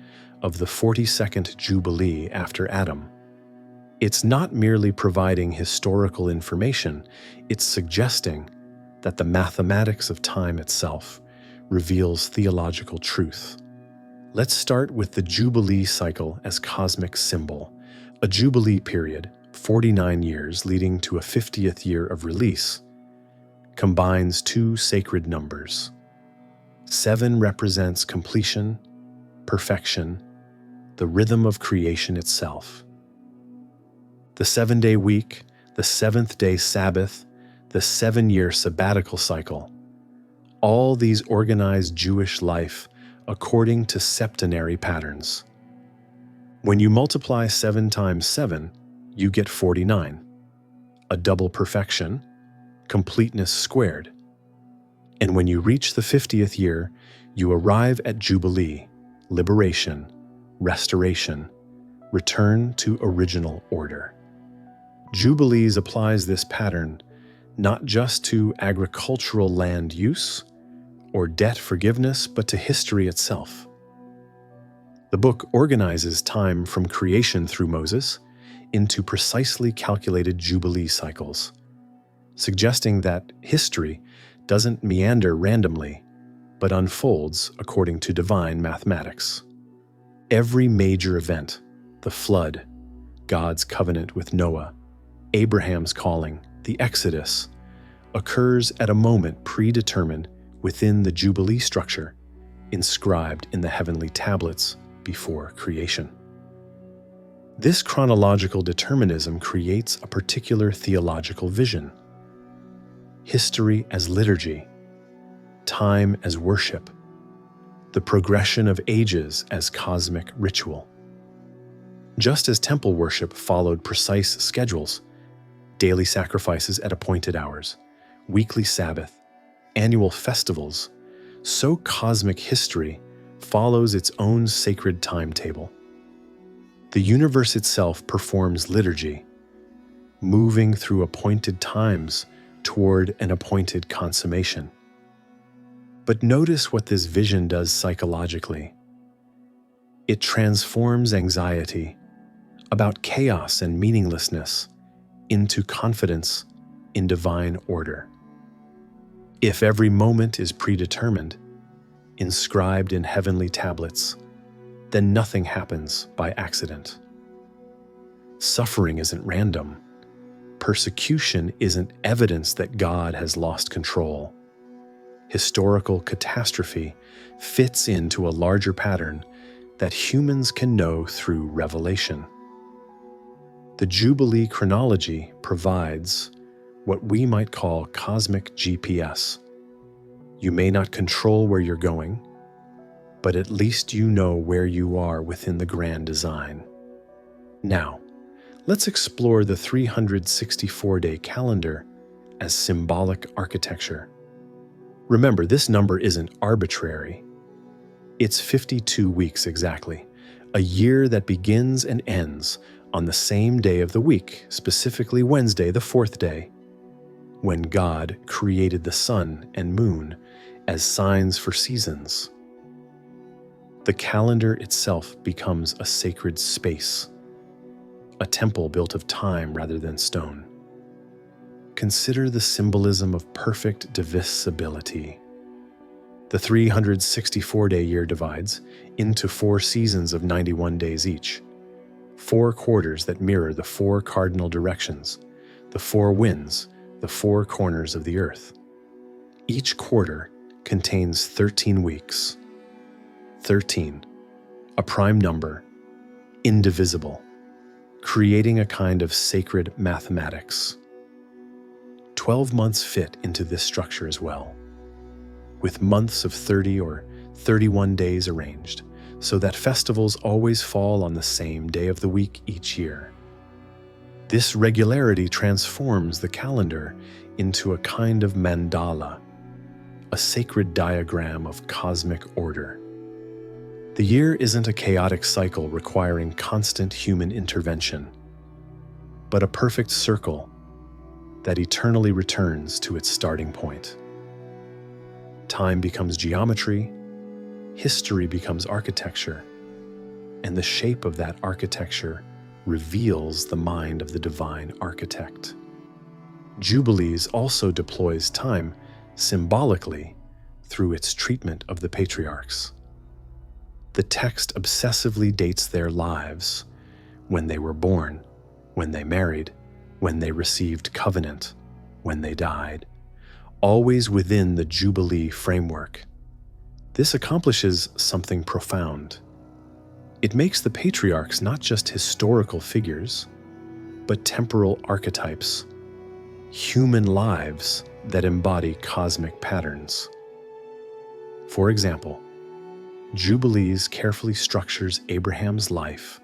of the 42nd Jubilee after Adam, it's not merely providing historical information, it's suggesting that the mathematics of time itself reveals theological truth. Let's start with the Jubilee cycle as cosmic symbol. A Jubilee period, 49 years leading to a 50th year of release, combines two sacred numbers. 7 represents completion, perfection, the rhythm of creation itself. The 7-day week, the 7th-day Sabbath, the 7-year sabbatical cycle, all these organize Jewish life according to septenary patterns. When you multiply 7 times 7, you get 49, a double perfection, completeness squared. And when you reach the 50th year, you arrive at Jubilee, liberation, restoration, return to original order. Jubilees applies this pattern not just to agricultural land use or debt forgiveness, but to history itself. The book organizes time from creation through Moses into precisely calculated Jubilee cycles, suggesting that history doesn't meander randomly, but unfolds according to divine mathematics. Every major event, the flood, God's covenant with Noah, Abraham's calling, the Exodus, occurs at a moment predetermined within the Jubilee structure, inscribed in the heavenly tablets before creation. This chronological determinism creates a particular theological vision. History as liturgy, time as worship, the progression of ages as cosmic ritual. Just as temple worship followed precise schedules, daily sacrifices at appointed hours, weekly Sabbath, annual festivals, so cosmic history follows its own sacred timetable. The universe itself performs liturgy, moving through appointed times toward an appointed consummation. But notice what this vision does psychologically. It transforms anxiety about chaos and meaninglessness into confidence in divine order. If every moment is predetermined, inscribed in heavenly tablets, then nothing happens by accident. Suffering isn't random. Persecution isn't evidence that God has lost control. Historical catastrophe fits into a larger pattern that humans can know through revelation. The Jubilee chronology provides what we might call cosmic GPS. You may not control where you're going, but at least you know where you are within the grand design. Now, let's explore the 364-day calendar as symbolic architecture. Remember, this number isn't arbitrary. It's 52 weeks exactly, a year that begins and ends on the same day of the week, specifically Wednesday, the fourth day, when God created the sun and moon as signs for seasons. The calendar itself becomes a sacred space, a temple built of time rather than stone. Consider the symbolism of perfect divisibility. The 364-day year divides into 4 seasons of 91 days each, 4 quarters that mirror the 4 cardinal directions, the 4 winds, the 4 corners of the earth. Each quarter contains 13 weeks. 13, a prime number, indivisible, creating a kind of sacred mathematics. 12 months fit into this structure as well, with months of 30 or 31 days arranged, so that festivals always fall on the same day of the week each year. This regularity transforms the calendar into a kind of mandala, a sacred diagram of cosmic order. The year isn't a chaotic cycle requiring constant human intervention, but a perfect circle that eternally returns to its starting point. Time becomes geometry, history becomes architecture, and the shape of that architecture reveals the mind of the divine architect. Jubilees also deploys time symbolically through its treatment of the patriarchs. The text obsessively dates their lives, when they were born, when they married, when they received covenant, when they died, always within the Jubilee framework. This accomplishes something profound. It makes the patriarchs not just historical figures, but temporal archetypes, human lives that embody cosmic patterns. For example, Jubilees carefully structures Abraham's life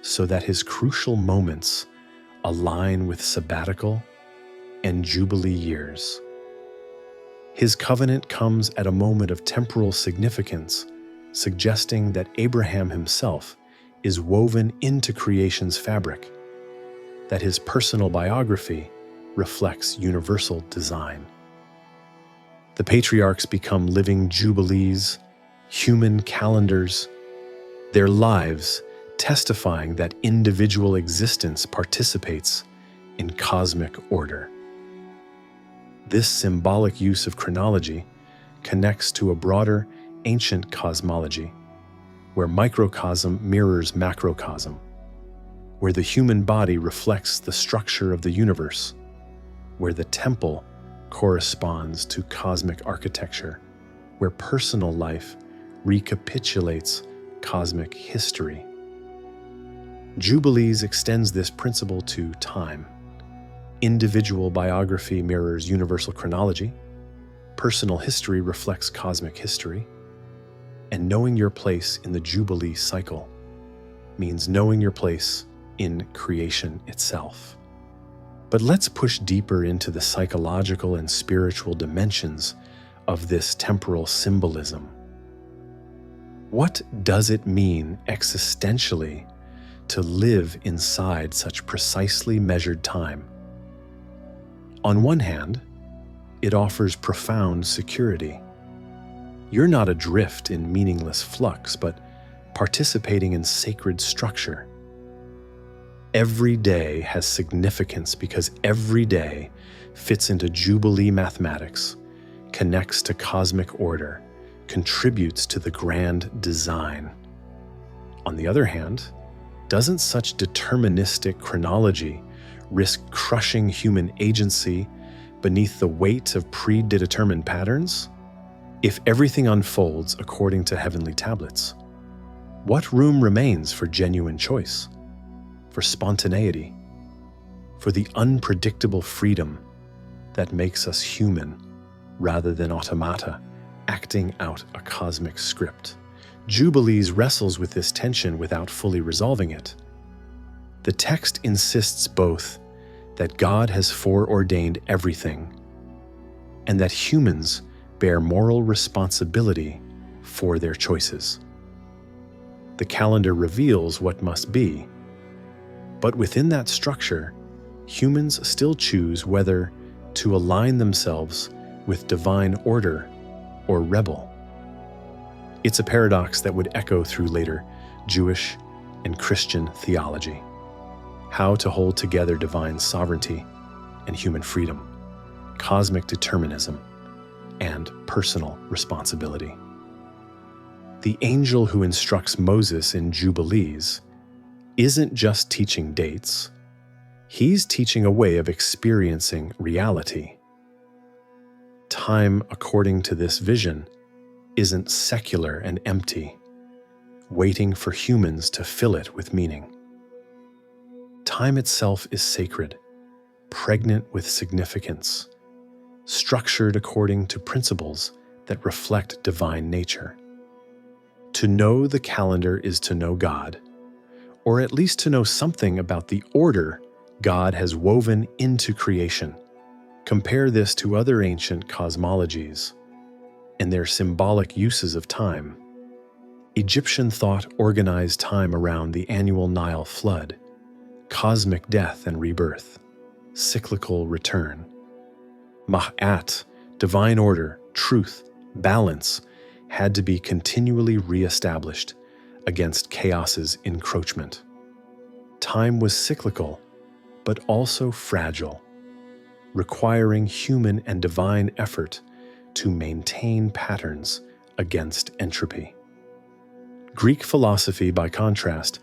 so that his crucial moments align with sabbatical and Jubilee years. His covenant comes at a moment of temporal significance, suggesting that Abraham himself is woven into creation's fabric, that his personal biography reflects universal design. The patriarchs become living jubilees, human calendars, their lives testifying that individual existence participates in cosmic order. This symbolic use of chronology connects to a broader ancient cosmology, where microcosm mirrors macrocosm, where the human body reflects the structure of the universe, where the temple corresponds to cosmic architecture, where personal life recapitulates cosmic history. Jubilees extends this principle to time. Individual biography mirrors universal chronology. Personal history reflects cosmic history. And knowing your place in the Jubilee cycle means knowing your place in creation itself. But let's push deeper into the psychological and spiritual dimensions of this temporal symbolism. What does it mean existentially to live inside such precisely measured time? On one hand, it offers profound security. You're not adrift in meaningless flux, but participating in sacred structure. Every day has significance because every day fits into Jubilee mathematics, connects to cosmic order, contributes to the grand design. On the other hand, doesn't such deterministic chronology risk crushing human agency beneath the weight of predetermined patterns? If everything unfolds according to heavenly tablets, what room remains for genuine choice, for spontaneity, for the unpredictable freedom that makes us human rather than automata acting out a cosmic script? Jubilees wrestles with this tension without fully resolving it. The text insists both that God has foreordained everything and that humans bear moral responsibility for their choices. The calendar reveals what must be, but within that structure, humans still choose whether to align themselves with divine order or rebel. It's a paradox that would echo through later Jewish and Christian theology. How to hold together divine sovereignty and human freedom, cosmic determinism, and personal responsibility. The angel who instructs Moses in Jubilees isn't just teaching dates, he's teaching a way of experiencing reality. Time, according to this vision, isn't secular and empty, waiting for humans to fill it with meaning. Time itself is sacred, pregnant with significance, structured according to principles that reflect divine nature. To know the calendar is to know God, or at least to know something about the order God has woven into creation. Compare this to other ancient cosmologies and their symbolic uses of time. Egyptian thought organized time around the annual Nile flood, cosmic death and rebirth, cyclical return. Ma'at, divine order, truth, balance, had to be continually re-established against chaos's encroachment. Time was cyclical, but also fragile, requiring human and divine effort to maintain patterns against entropy. Greek philosophy, by contrast,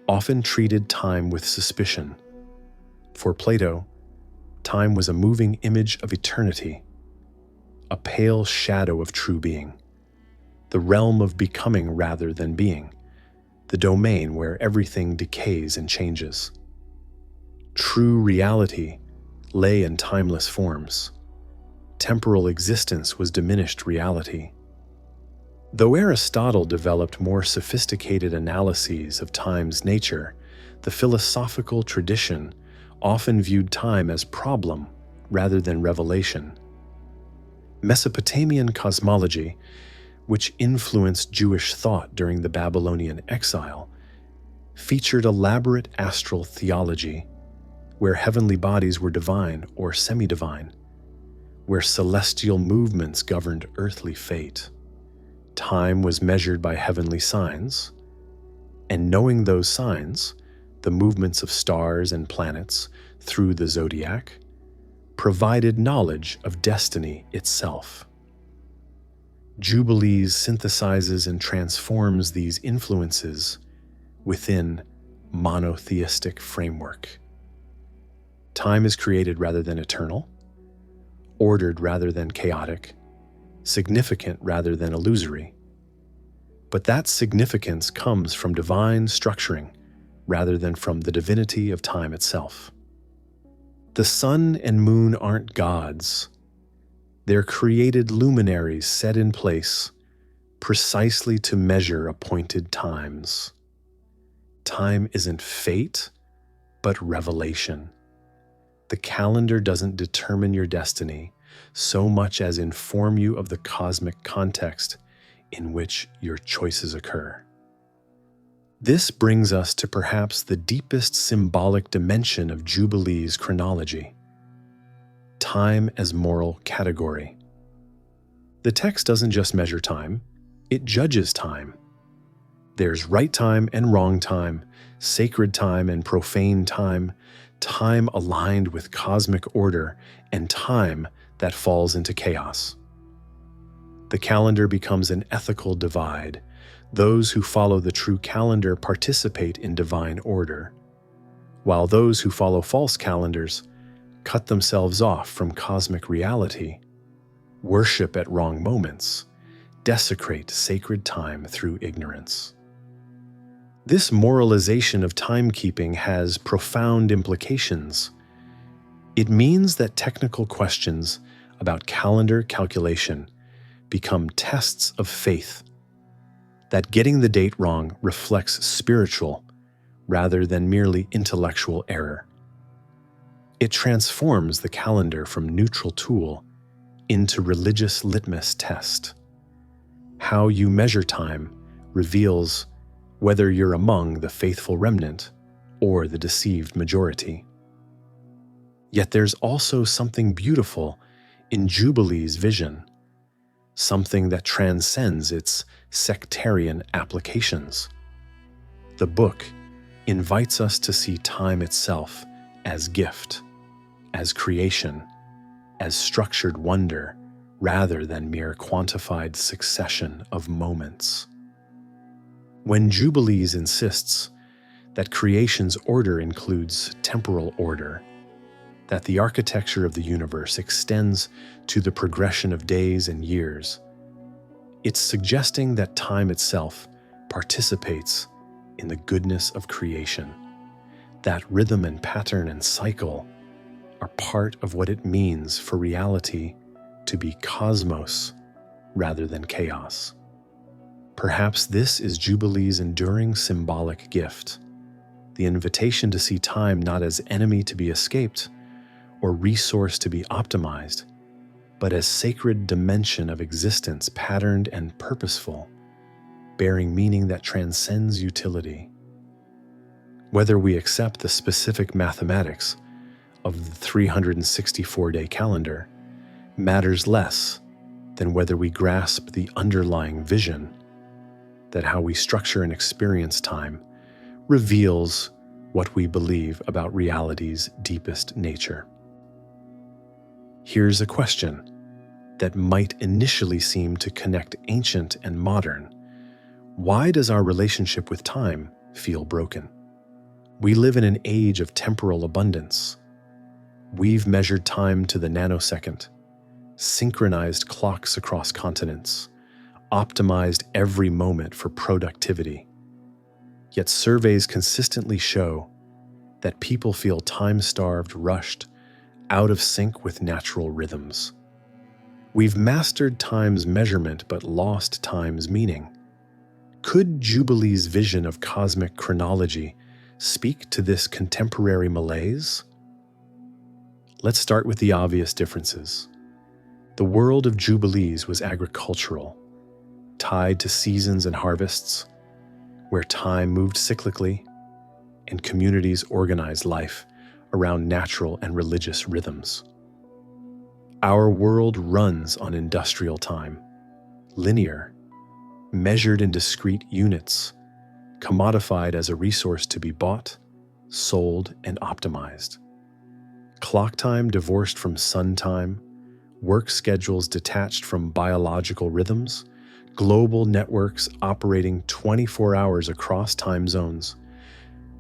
often treated time with suspicion. For Plato, time was a moving image of eternity, a pale shadow of true being, the realm of becoming rather than being, the domain where everything decays and changes. True reality lay in timeless forms. Temporal existence was diminished reality. Though Aristotle developed more sophisticated analyses of time's nature, the philosophical tradition often viewed time as problem rather than revelation. Mesopotamian cosmology, which influenced Jewish thought during the Babylonian exile, featured elaborate astral theology, where heavenly bodies were divine or semi-divine, where celestial movements governed earthly fate. Time was measured by heavenly signs, and knowing those signs, the movements of stars and planets through the zodiac, provided knowledge of destiny itself. Jubilees synthesizes and transforms these influences within monotheistic framework. Time is created rather than eternal, ordered rather than chaotic, significant rather than illusory. But that significance comes from divine structuring rather than from the divinity of time itself. The sun and moon aren't gods. They're created luminaries set in place precisely to measure appointed times. Time isn't fate, but revelation. The calendar doesn't determine your destiny so much as inform you of the cosmic context in which your choices occur. This brings us to perhaps the deepest symbolic dimension of Jubilees chronology: time as moral category. The text doesn't just measure time, it judges time. There's right time and wrong time, sacred time and profane time, time aligned with cosmic order, and time that falls into chaos. The calendar becomes an ethical divide. Those who follow the true calendar participate in divine order, while those who follow false calendars cut themselves off from cosmic reality, worship at wrong moments, desecrate sacred time through ignorance. This moralization of timekeeping has profound implications. It means that technical questions about calendar calculation become tests of faith, that getting the date wrong reflects spiritual rather than merely intellectual error. It transforms the calendar from neutral tool into religious litmus test. How you measure time reveals whether you're among the faithful remnant or the deceived majority. Yet there's also something beautiful in Jubilee's vision, something that transcends its sectarian applications. The book invites us to see time itself as gift, as creation, as structured wonder, rather than mere quantified succession of moments. When Jubilees insists that creation's order includes temporal order, that the architecture of the universe extends to the progression of days and years, it's suggesting that time itself participates in the goodness of creation, that rhythm and pattern and cycle are part of what it means for reality to be cosmos rather than chaos. Perhaps this is Jubilee's enduring symbolic gift, the invitation to see time not as enemy to be escaped or resource to be optimized, but as sacred dimension of existence, patterned and purposeful, bearing meaning that transcends utility. Whether we accept the specific mathematics of the 364-day calendar matters less than whether we grasp the underlying vision that how we structure and experience time reveals what we believe about reality's deepest nature. Here's a question that might initially seem to connect ancient and modern. Why does our relationship with time feel broken? We live in an age of temporal abundance. We've measured time to the nanosecond, synchronized clocks across continents, optimized every moment for productivity. Yet surveys consistently show that people feel time-starved, rushed, out of sync with natural rhythms. We've mastered time's measurement but lost time's meaning. Could Jubilee's vision of cosmic chronology speak to this contemporary malaise? Let's start with the obvious differences. The world of Jubilees was agricultural, tied to seasons and harvests, where time moved cyclically and communities organized life around natural and religious rhythms. Our world runs on industrial time, linear, measured in discrete units, commodified as a resource to be bought, sold, and optimized. Clock time divorced from sun time, work schedules detached from biological rhythms, global networks operating 24 hours across time zones.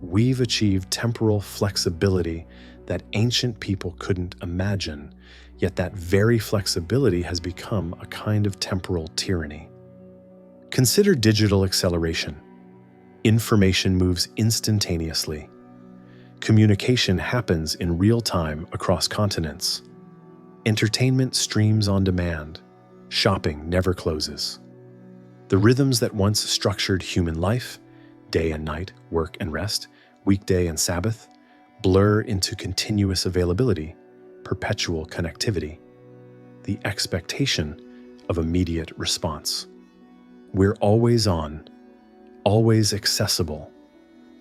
We've achieved temporal flexibility that ancient people couldn't imagine, yet that very flexibility has become a kind of temporal tyranny. Consider digital acceleration. Information moves instantaneously. Communication happens in real time across continents. Entertainment streams on demand. Shopping never closes. The rhythms that once structured human life, day and night, work and rest, weekday and Sabbath, blur into continuous availability, perpetual connectivity, the expectation of immediate response. We're always on, always accessible,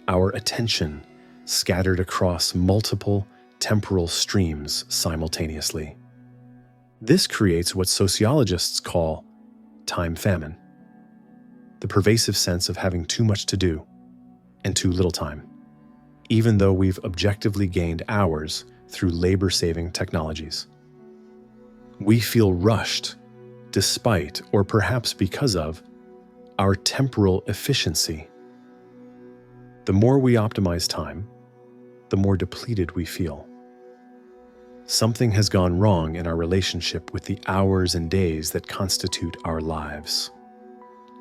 our attention scattered across multiple temporal streams simultaneously. This creates what sociologists call time famine, the pervasive sense of having too much to do and too little time, even though we've objectively gained hours through labor-saving technologies. We feel rushed despite, or perhaps because of, our temporal efficiency. The more we optimize time, the more depleted we feel. Something has gone wrong in our relationship with the hours and days that constitute our lives.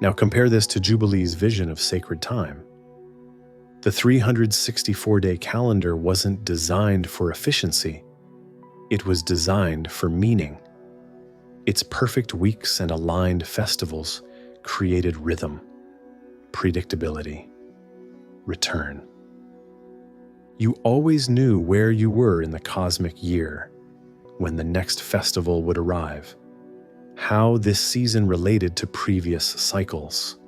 Now compare this to Jubilees' vision of sacred time. The 364-day calendar wasn't designed for efficiency. It was designed for meaning. Its perfect weeks and aligned festivals created rhythm, predictability, return. You always knew where you were in the cosmic year, when the next festival would arrive, how this season related to previous cycles.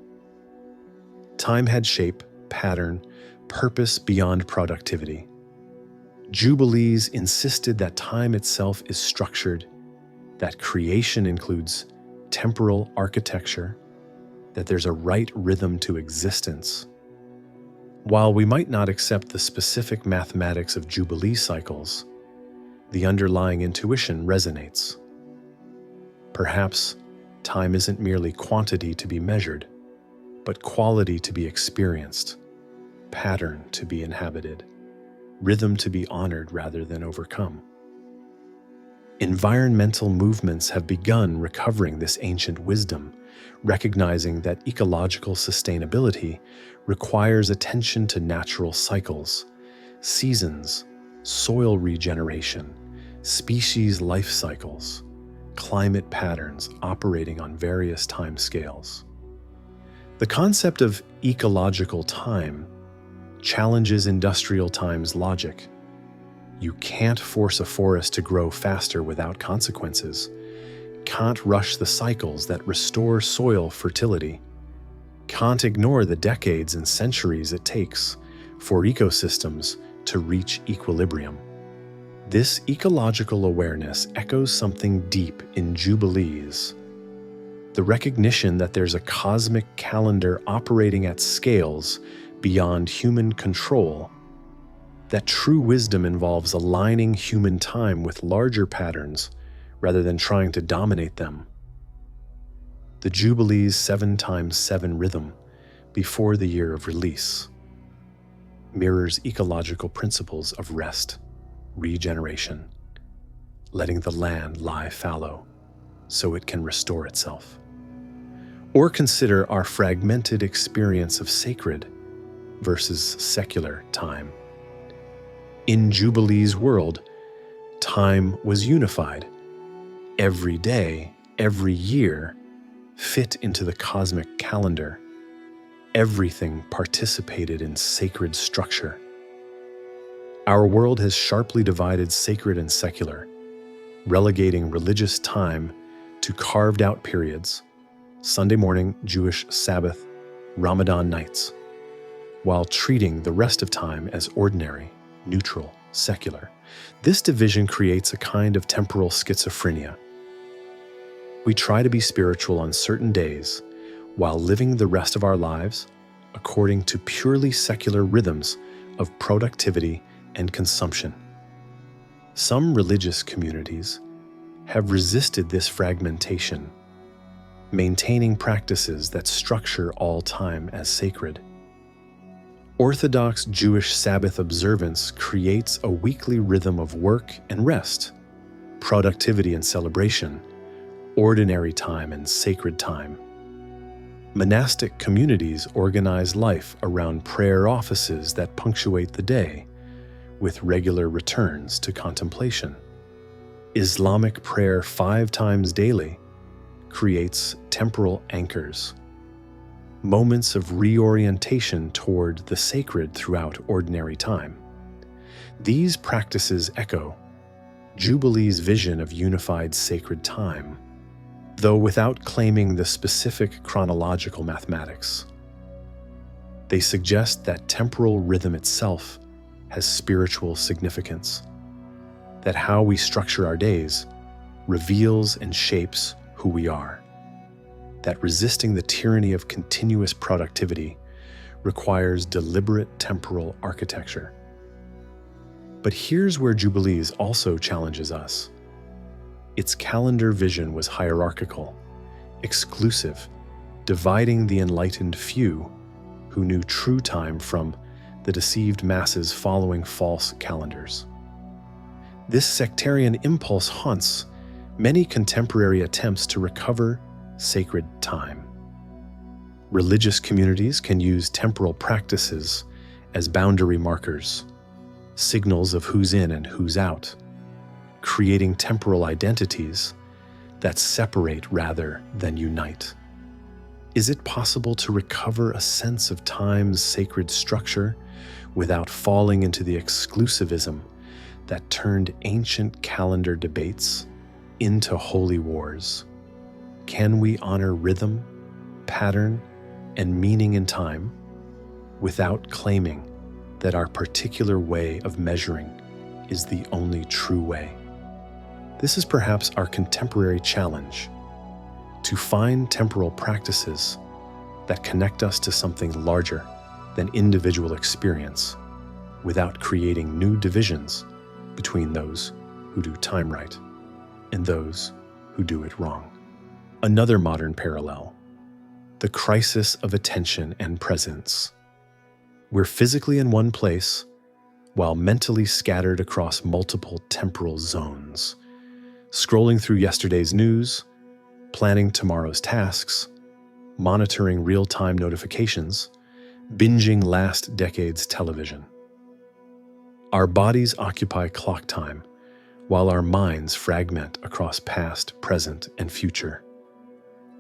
Time had shape, pattern, purpose beyond productivity. Jubilees insisted that time itself is structured, that creation includes temporal architecture, that there's a right rhythm to existence. While we might not accept the specific mathematics of Jubilee cycles, the underlying intuition resonates. Perhaps time isn't merely quantity to be measured, but quality to be experienced, pattern to be inhabited, rhythm to be honored rather than overcome. Environmental movements have begun recovering this ancient wisdom, recognizing that ecological sustainability requires attention to natural cycles, seasons, soil regeneration, species life cycles, climate patterns operating on various time scales. The concept of ecological time challenges industrial time's logic. You can't force a forest to grow faster without consequences, can't rush the cycles that restore soil fertility, can't ignore the decades and centuries it takes for ecosystems to reach equilibrium. This ecological awareness echoes something deep in Jubilees, the recognition that there's a cosmic calendar operating at scales beyond human control, that true wisdom involves aligning human time with larger patterns rather than trying to dominate them. The Jubilees' 7x7 rhythm before the year of release mirrors ecological principles of rest, regeneration, letting the land lie fallow so it can restore itself. Or consider our fragmented experience of sacred versus secular time. In Jubilees' world, time was unified. Every day, every year, fit into the cosmic calendar. Everything participated in sacred structure. Our world has sharply divided sacred and secular, relegating religious time to carved-out periods, Sunday morning, Jewish Sabbath, Ramadan nights, while treating the rest of time as ordinary, neutral, secular. This division creates a kind of temporal schizophrenia. We try to be spiritual on certain days while living the rest of our lives according to purely secular rhythms of productivity and consumption. Some religious communities have resisted this fragmentation, maintaining practices that structure all time as sacred. Orthodox Jewish Sabbath observance creates a weekly rhythm of work and rest, productivity and celebration, ordinary time and sacred time. Monastic communities organize life around prayer offices that punctuate the day, with regular returns to contemplation. Islamic prayer 5 times daily creates temporal anchors, moments of reorientation toward the sacred throughout ordinary time. These practices echo Jubilee's vision of unified sacred time, though without claiming the specific chronological mathematics. They suggest that temporal rhythm itself has spiritual significance, that how we structure our days reveals and shapes who we are, that resisting the tyranny of continuous productivity requires deliberate temporal architecture. But here's where Jubilees also challenges us. Its calendar vision was hierarchical, exclusive, dividing the enlightened few who knew true time from the deceived masses following false calendars. This sectarian impulse haunts many contemporary attempts to recover sacred time. Religious communities can use temporal practices as boundary markers, signals of who's in and who's out, creating temporal identities that separate rather than unite. Is it possible to recover a sense of time's sacred structure without falling into the exclusivism that turned ancient calendar debates into holy wars? Can we honor rhythm, pattern, and meaning in time without claiming that our particular way of measuring is the only true way? This is perhaps our contemporary challenge, to find temporal practices that connect us to something larger than individual experience without creating new divisions between those who do time right and those who do it wrong. Another modern parallel, the crisis of attention and presence. We're physically in one place while mentally scattered across multiple temporal zones, scrolling through yesterday's news, planning tomorrow's tasks, monitoring real-time notifications, binging last decade's television. Our bodies occupy clock time, while our minds fragment across past, present, and future.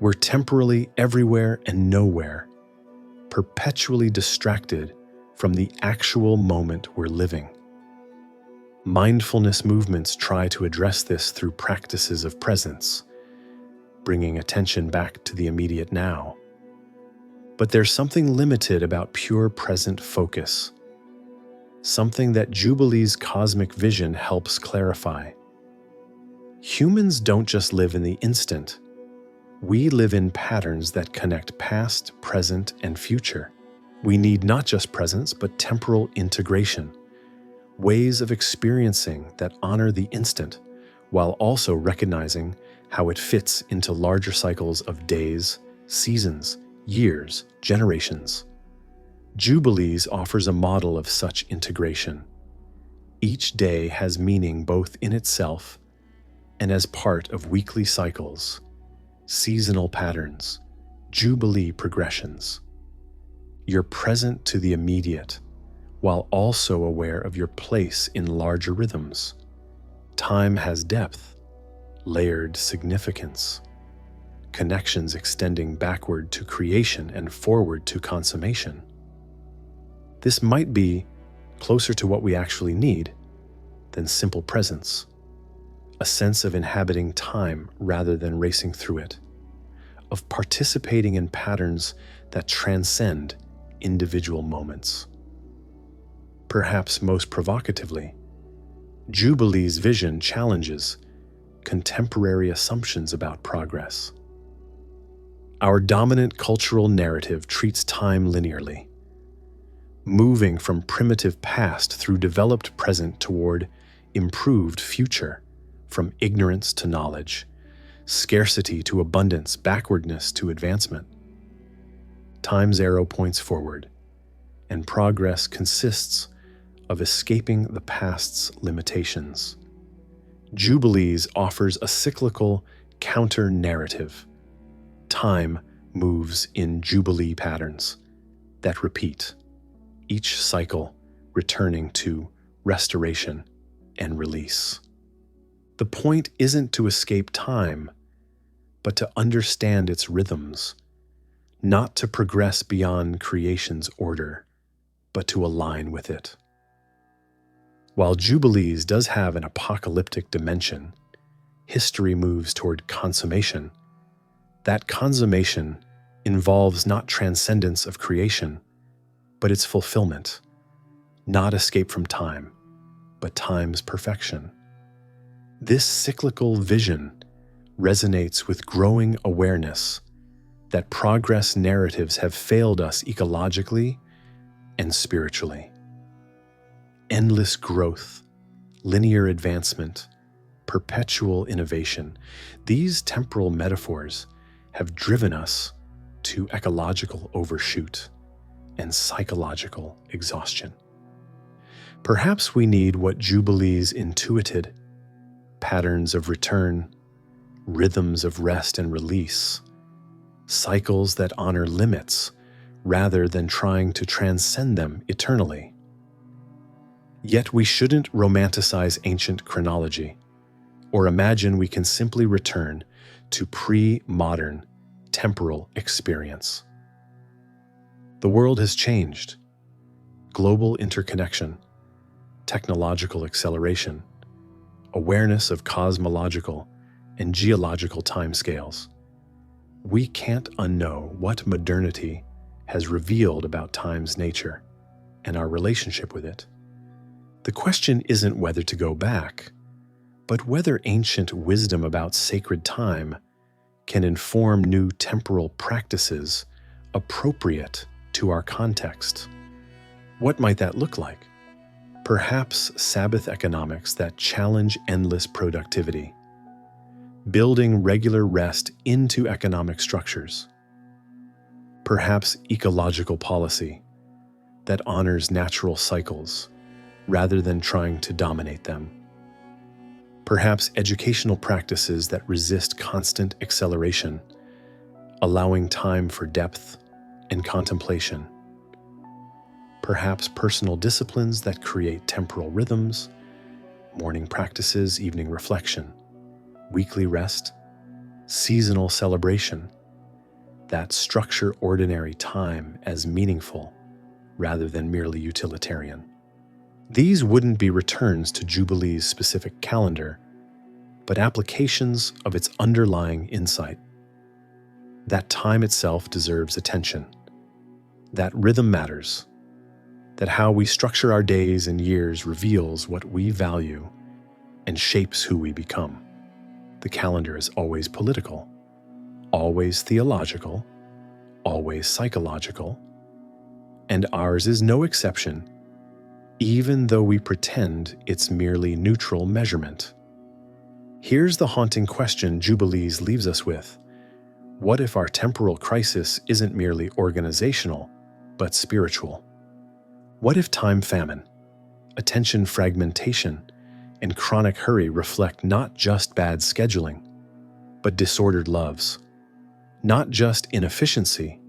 We're temporally everywhere and nowhere, perpetually distracted from the actual moment we're living. Mindfulness movements try to address this through practices of presence, bringing attention back to the immediate now. But there's something limited about pure present focus, something that Jubilee's cosmic vision helps clarify. Humans don't just live in the instant. We live in patterns that connect past, present, and future. We need not just presence, but temporal integration, ways of experiencing that honor the instant, while also recognizing how it fits into larger cycles of days, seasons, years, generations. Jubilees offers a model of such integration. Each day has meaning both in itself and as part of weekly cycles, seasonal patterns, Jubilee progressions. You're present to the immediate, while also aware of your place in larger rhythms. Time has depth, layered significance, connections extending backward to creation and forward to consummation. This might be closer to what we actually need than simple presence, a sense of inhabiting time rather than racing through it, of participating in patterns that transcend individual moments. Perhaps most provocatively, Jubilee's vision challenges contemporary assumptions about progress. Our dominant cultural narrative treats time linearly, moving from primitive past through developed present toward improved future, from ignorance to knowledge, scarcity to abundance, backwardness to advancement. Time's arrow points forward, and progress consists of escaping the past's limitations. Jubilees offers a cyclical counter-narrative. Time moves in Jubilee patterns that repeat, each cycle returning to restoration and release. The point isn't to escape time, but to understand its rhythms, not to progress beyond creation's order, but to align with it. While Jubilees does have an apocalyptic dimension, history moves toward consummation. That consummation involves not transcendence of creation, but its fulfillment, not escape from time, but time's perfection. This cyclical vision resonates with growing awareness that progress narratives have failed us ecologically and spiritually. Endless growth, linear advancement, perpetual innovation, these temporal metaphors have driven us to ecological overshoot and psychological exhaustion. Perhaps we need what Jubilees intuited: patterns of return, rhythms of rest and release, cycles that honor limits rather than trying to transcend them eternally. Yet we shouldn't romanticize ancient chronology or imagine we can simply return to pre-modern temporal experience. The world has changed. Global interconnection, technological acceleration, awareness of cosmological and geological timescales. We can't unknow what modernity has revealed about time's nature and our relationship with it. The question isn't whether to go back, but whether ancient wisdom about sacred time can inform new temporal practices appropriate to our context. What might that look like? Perhaps Sabbath economics that challenge endless productivity, building regular rest into economic structures. Perhaps ecological policy that honors natural cycles rather than trying to dominate them. Perhaps educational practices that resist constant acceleration, allowing time for depth and contemplation. Perhaps personal disciplines that create temporal rhythms, morning practices, evening reflection, weekly rest, seasonal celebration, that structure ordinary time as meaningful rather than merely utilitarian. These wouldn't be returns to Jubilee's specific calendar, but applications of its underlying insight. That time itself deserves attention, that rhythm matters, that how we structure our days and years reveals what we value and shapes who we become. The calendar is always political, always theological, always psychological, and ours is no exception, even though we pretend it's merely neutral measurement. Here's the haunting question Jubilees leaves us with. What if our temporal crisis isn't merely organizational, but spiritual? What if time famine, attention fragmentation, and chronic hurry reflect not just bad scheduling, but disordered loves? Not just inefficiency,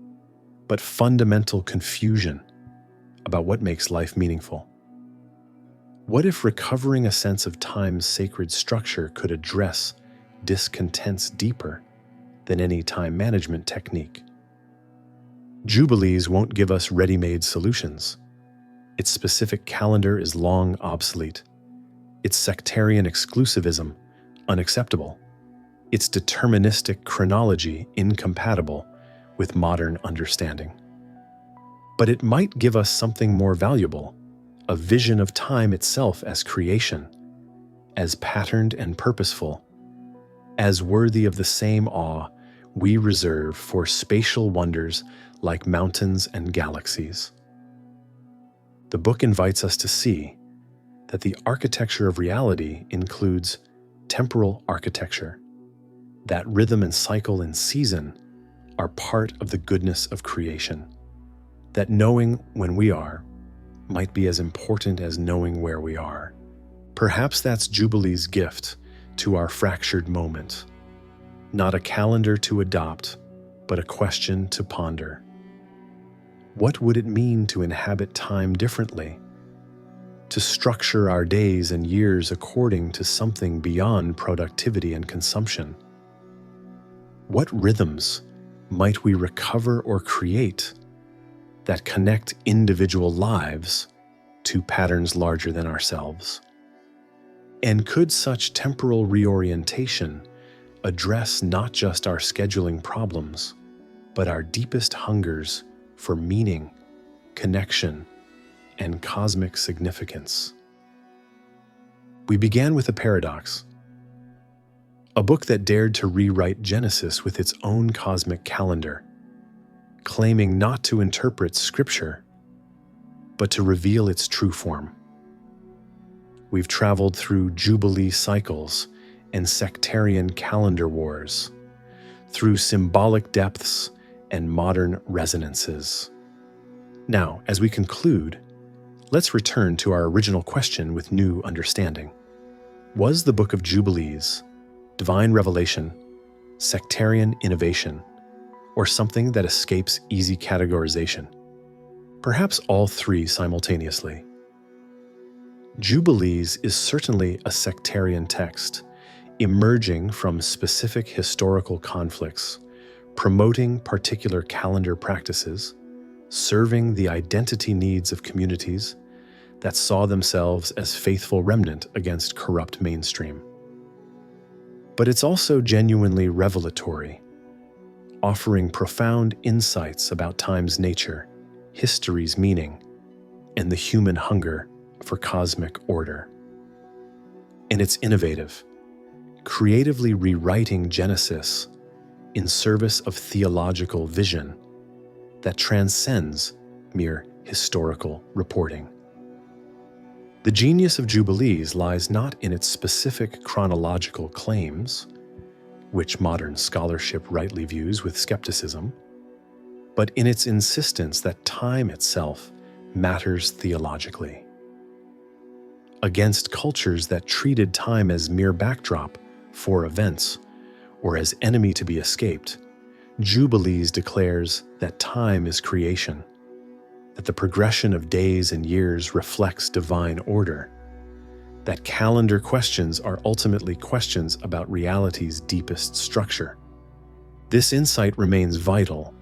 but fundamental confusion about what makes life meaningful? What if recovering a sense of time's sacred structure could address discontents deeper than any time management technique? Jubilees won't give us ready-made solutions. Its specific calendar is long obsolete. Its sectarian exclusivism unacceptable. Its deterministic chronology incompatible with modern understanding. But it might give us something more valuable, a vision of time itself as creation, as patterned and purposeful, as worthy of the same awe we reserve for spatial wonders like mountains and galaxies. The book invites us to see that the architecture of reality includes temporal architecture, that rhythm and cycle and season are part of the goodness of creation, that knowing when we are might be as important as knowing where we are. Perhaps that's Jubilee's gift to our fractured moment, not a calendar to adopt, but a question to ponder. What would it mean to inhabit time differently? To structure our days and years according to something beyond productivity and consumption? What rhythms might we recover or create that connect individual lives to patterns larger than ourselves? And could such temporal reorientation address not just our scheduling problems, but our deepest hungers for meaning, connection, and cosmic significance? We began with a paradox, a book that dared to rewrite Genesis with its own cosmic calendar, claiming not to interpret Scripture, but to reveal its true form. We've traveled through Jubilee cycles and sectarian calendar wars, through symbolic depths and modern resonances. Now, as we conclude, let's return to our original question with new understanding. Was the Book of Jubilees divine revelation, sectarian innovation, or something that escapes easy categorization? Perhaps all three simultaneously. Jubilees is certainly a sectarian text, emerging from specific historical conflicts, promoting particular calendar practices, serving the identity needs of communities that saw themselves as faithful remnant against corrupt mainstream. But it's also genuinely revelatory, offering profound insights about time's nature, history's meaning, and the human hunger for cosmic order. And it's innovative, creatively rewriting Genesis in service of theological vision that transcends mere historical reporting. The genius of Jubilees lies not in its specific chronological claims, which modern scholarship rightly views with skepticism, but in its insistence that time itself matters theologically. Against cultures that treated time as mere backdrop for events or as enemy to be escaped, Jubilees declares that time is creation, that the progression of days and years reflects divine order, that calendar questions are ultimately questions about reality's deepest structure. This insight remains vital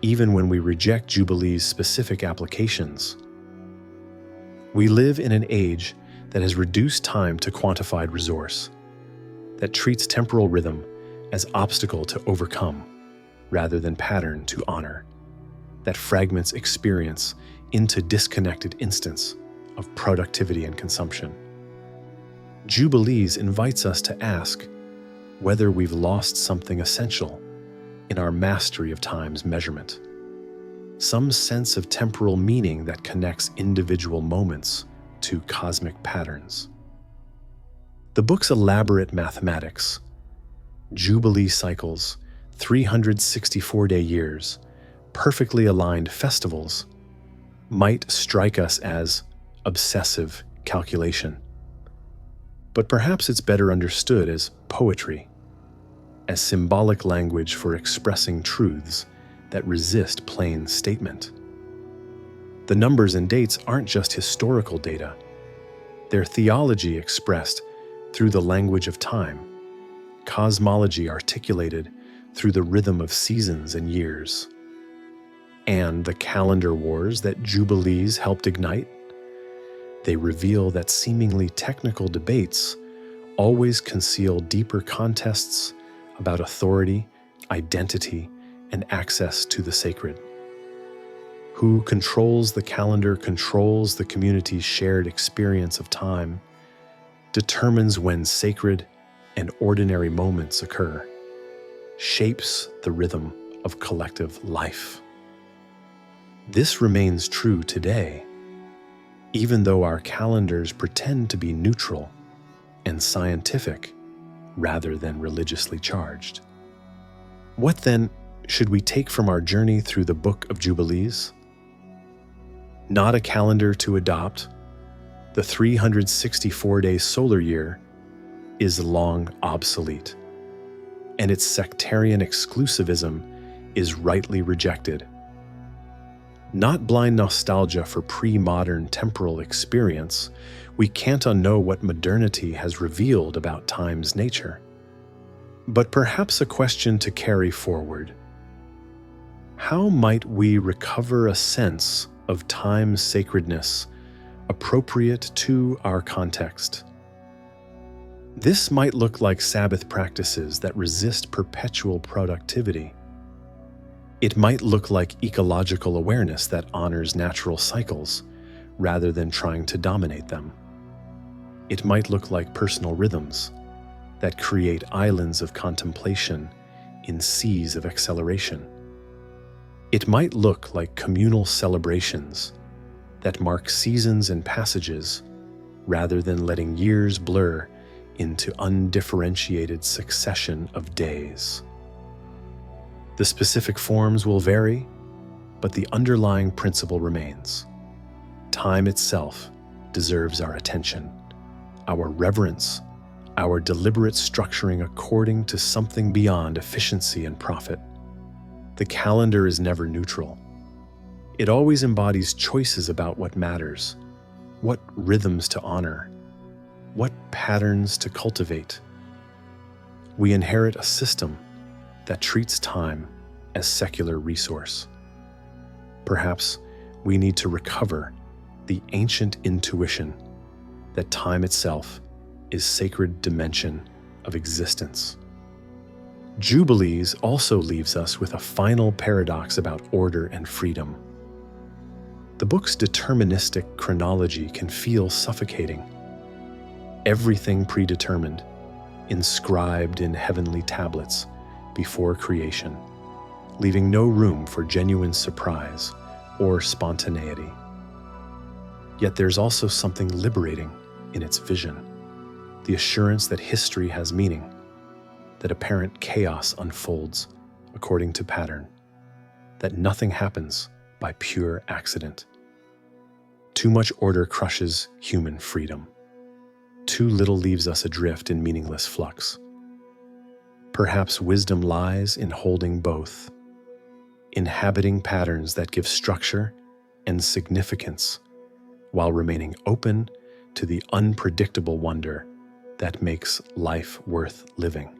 even when we reject Jubilees' specific applications. We live in an age that has reduced time to quantified resource, that treats temporal rhythm as obstacle to overcome rather than pattern to honor, that fragments experience into disconnected instants of productivity and consumption. Jubilees invites us to ask whether we've lost something essential in our mastery of time's measurement, some sense of temporal meaning that connects individual moments to cosmic patterns. The book's elaborate mathematics, Jubilee cycles, 364-day years, perfectly aligned festivals, might strike us as obsessive calculation. But perhaps it's better understood as poetry, as symbolic language for expressing truths that resist plain statement. The numbers and dates aren't just historical data. They're theology expressed through the language of time, cosmology articulated through the rhythm of seasons and years. And the calendar wars that Jubilees helped ignite, they reveal that seemingly technical debates always conceal deeper contests about authority, identity, and access to the sacred. Who controls the calendar controls the community's shared experience of time, determines when sacred and ordinary moments occur, shapes the rhythm of collective life. This remains true today, even though our calendars pretend to be neutral and scientific rather than religiously charged. What then should we take from our journey through the Book of Jubilees? Not a calendar to adopt. The 364-day solar year is long obsolete, and its sectarian exclusivism is rightly rejected. Not blind nostalgia for pre-modern temporal experience, we can't unknow what modernity has revealed about time's nature. But perhaps a question to carry forward. how might we recover a sense of time's sacredness appropriate to our context? This might look like Sabbath practices that resist perpetual productivity. It might look like ecological awareness that honors natural cycles rather than trying to dominate them. It might look like personal rhythms that create islands of contemplation in seas of acceleration. It might look like communal celebrations that mark seasons and passages rather than letting years blur into undifferentiated succession of days. The specific forms will vary, but the underlying principle remains. Time itself deserves our attention, our reverence, our deliberate structuring according to something beyond efficiency and profit. The calendar is never neutral. It always embodies choices about what matters, what rhythms to honor, what patterns to cultivate. We inherit a system that treats time as secular resource. Perhaps we need to recover the ancient intuition that time itself is sacred dimension of existence. Jubilees also leaves us with a final paradox about order and freedom. The book's deterministic chronology can feel suffocating. Everything predetermined, inscribed in heavenly tablets before creation, leaving no room for genuine surprise or spontaneity. Yet there's also something liberating in its vision, the assurance that history has meaning, that apparent chaos unfolds according to pattern, that nothing happens by pure accident. Too much order crushes human freedom. Too little leaves us adrift in meaningless flux. Perhaps wisdom lies in holding both, inhabiting patterns that give structure and significance while remaining open to the unpredictable wonder that makes life worth living.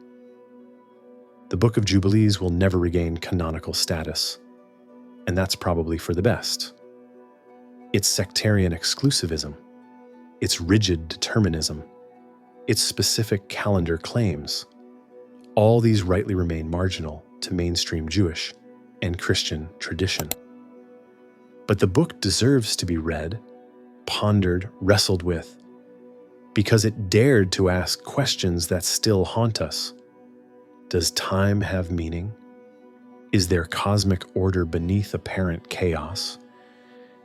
The Book of Jubilees will never regain canonical status, and that's probably for the best. Its sectarian exclusivism, its rigid determinism, its specific calendar claims, all these rightly remain marginal to mainstream Jewish and Christian tradition. But the book deserves to be read, pondered, wrestled with, because it dared to ask questions that still haunt us. Does time have meaning? Is there cosmic order beneath apparent chaos?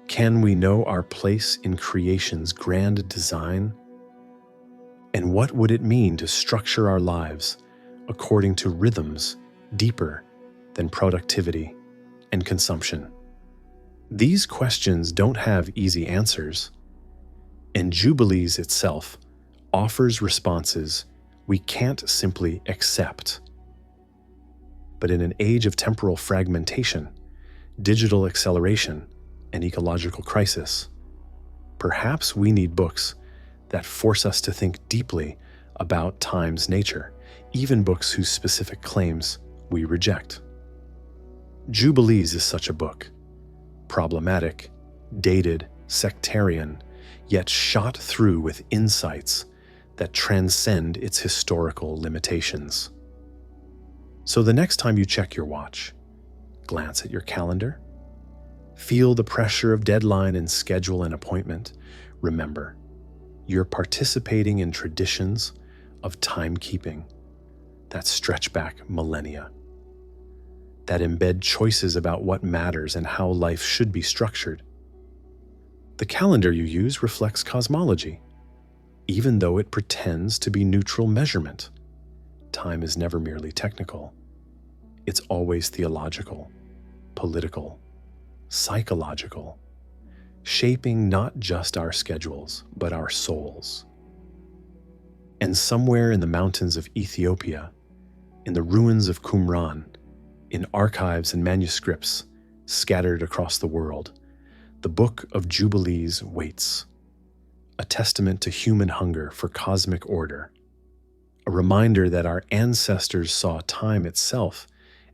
Can we know our place in creation's grand design? And what would it mean to structure our lives according to rhythms deeper than productivity and consumption? These questions don't have easy answers, and Jubilees itself offers responses we can't simply accept. But in an age of temporal fragmentation, digital acceleration, and ecological crisis, perhaps we need books that force us to think deeply about time's nature, even books whose specific claims we reject. Jubilees is such a book. Problematic, dated, sectarian, yet shot through with insights that transcend its historical limitations. So the next time you check your watch, glance at your calendar, feel the pressure of deadline and schedule an appointment, remember, you're participating in traditions of timekeeping that stretch back millennia, that embed choices about what matters and how life should be structured. The calendar you use reflects cosmology, even though it pretends to be neutral measurement. Time is never merely technical. It's always theological, political, psychological, shaping not just our schedules, but our souls. And somewhere in the mountains of Ethiopia, in the ruins of Qumran, in archives and manuscripts scattered across the world, the Book of Jubilees waits, a testament to human hunger for cosmic order, a reminder that our ancestors saw time itself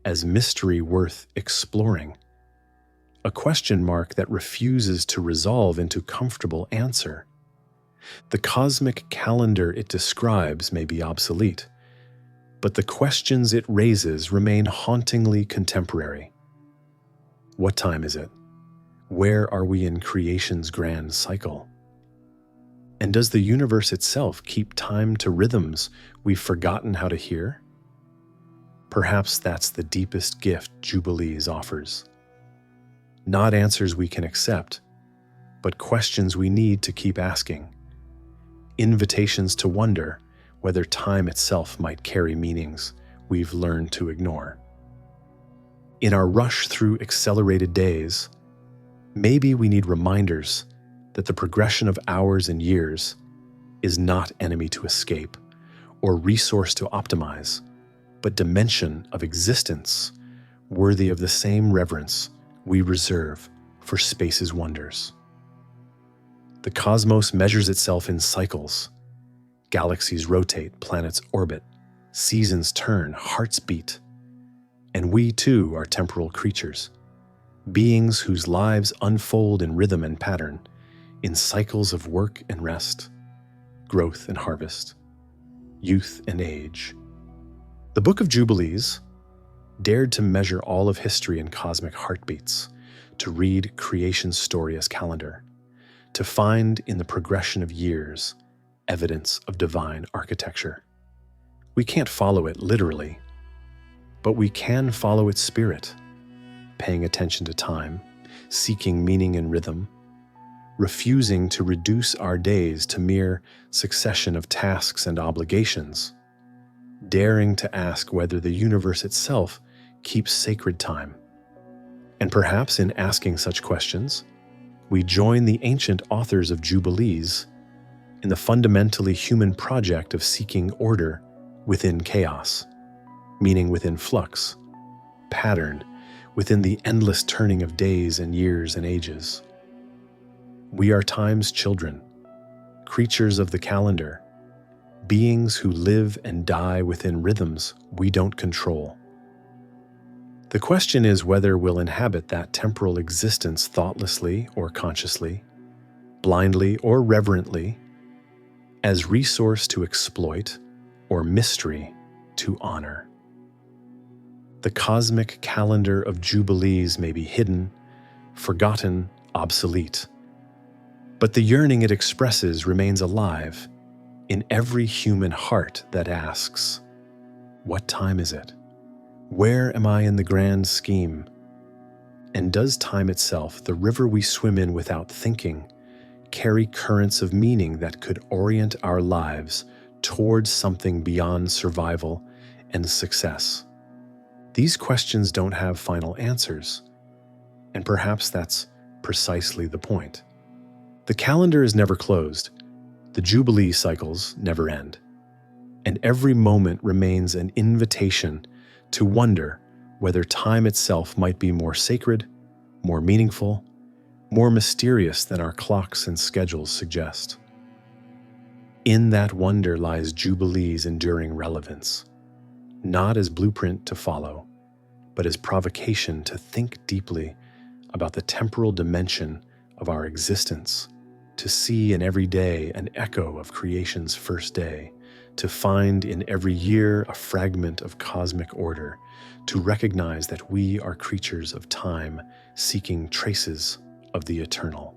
as mystery worth exploring, a question mark that refuses to resolve into comfortable answer. The cosmic calendar it describes may be obsolete, but the questions it raises remain hauntingly contemporary. What time is it? Where are we in creation's grand cycle? And does the universe itself keep time to rhythms we've forgotten how to hear? Perhaps that's the deepest gift Jubilees offers. Not answers we can accept, but questions we need to keep asking. Invitations to wonder whether time itself might carry meanings we've learned to ignore. In our rush through accelerated days, maybe we need reminders that the progression of hours and years is not enemy to escape or resource to optimize, but dimension of existence worthy of the same reverence we reserve for space's wonders. The cosmos measures itself in cycles. Galaxies rotate, planets orbit, seasons turn, hearts beat. And we too are temporal creatures, beings whose lives unfold in rhythm and pattern, in cycles of work and rest, growth and harvest, youth and age. The Book of Jubilees dared to measure all of history in cosmic heartbeats, to read creation's story as calendar, to find in the progression of years evidence of divine architecture. We can't follow it literally, but we can follow its spirit, paying attention to time, seeking meaning in rhythm, refusing to reduce our days to mere succession of tasks and obligations, daring to ask whether the universe itself keeps sacred time. And perhaps in asking such questions, we join the ancient authors of Jubilees in the fundamentally human project of seeking order within chaos, meaning within flux, pattern within the endless turning of days and years and ages. We are time's children, creatures of the calendar, beings who live and die within rhythms we don't control. The question is whether we'll inhabit that temporal existence thoughtlessly or consciously, blindly or reverently, as resource to exploit or mystery to honor. The cosmic calendar of Jubilees may be hidden, forgotten, obsolete, but the yearning it expresses remains alive in every human heart that asks, what time is it? Where am I in the grand scheme? And does time itself, the river we swim in without thinking, carry currents of meaning that could orient our lives towards something beyond survival and success? These questions don't have final answers, and perhaps that's precisely the point. The calendar is never closed, the Jubilee cycles never end, and every moment remains an invitation to wonder whether time itself might be more sacred, more meaningful, more mysterious than our clocks and schedules suggest. In that wonder lies Jubilee's enduring relevance, not as blueprint to follow, but as provocation to think deeply about the temporal dimension of our existence, to see in every day an echo of creation's first day, to find in every year a fragment of cosmic order, to recognize that we are creatures of time seeking traces of the eternal.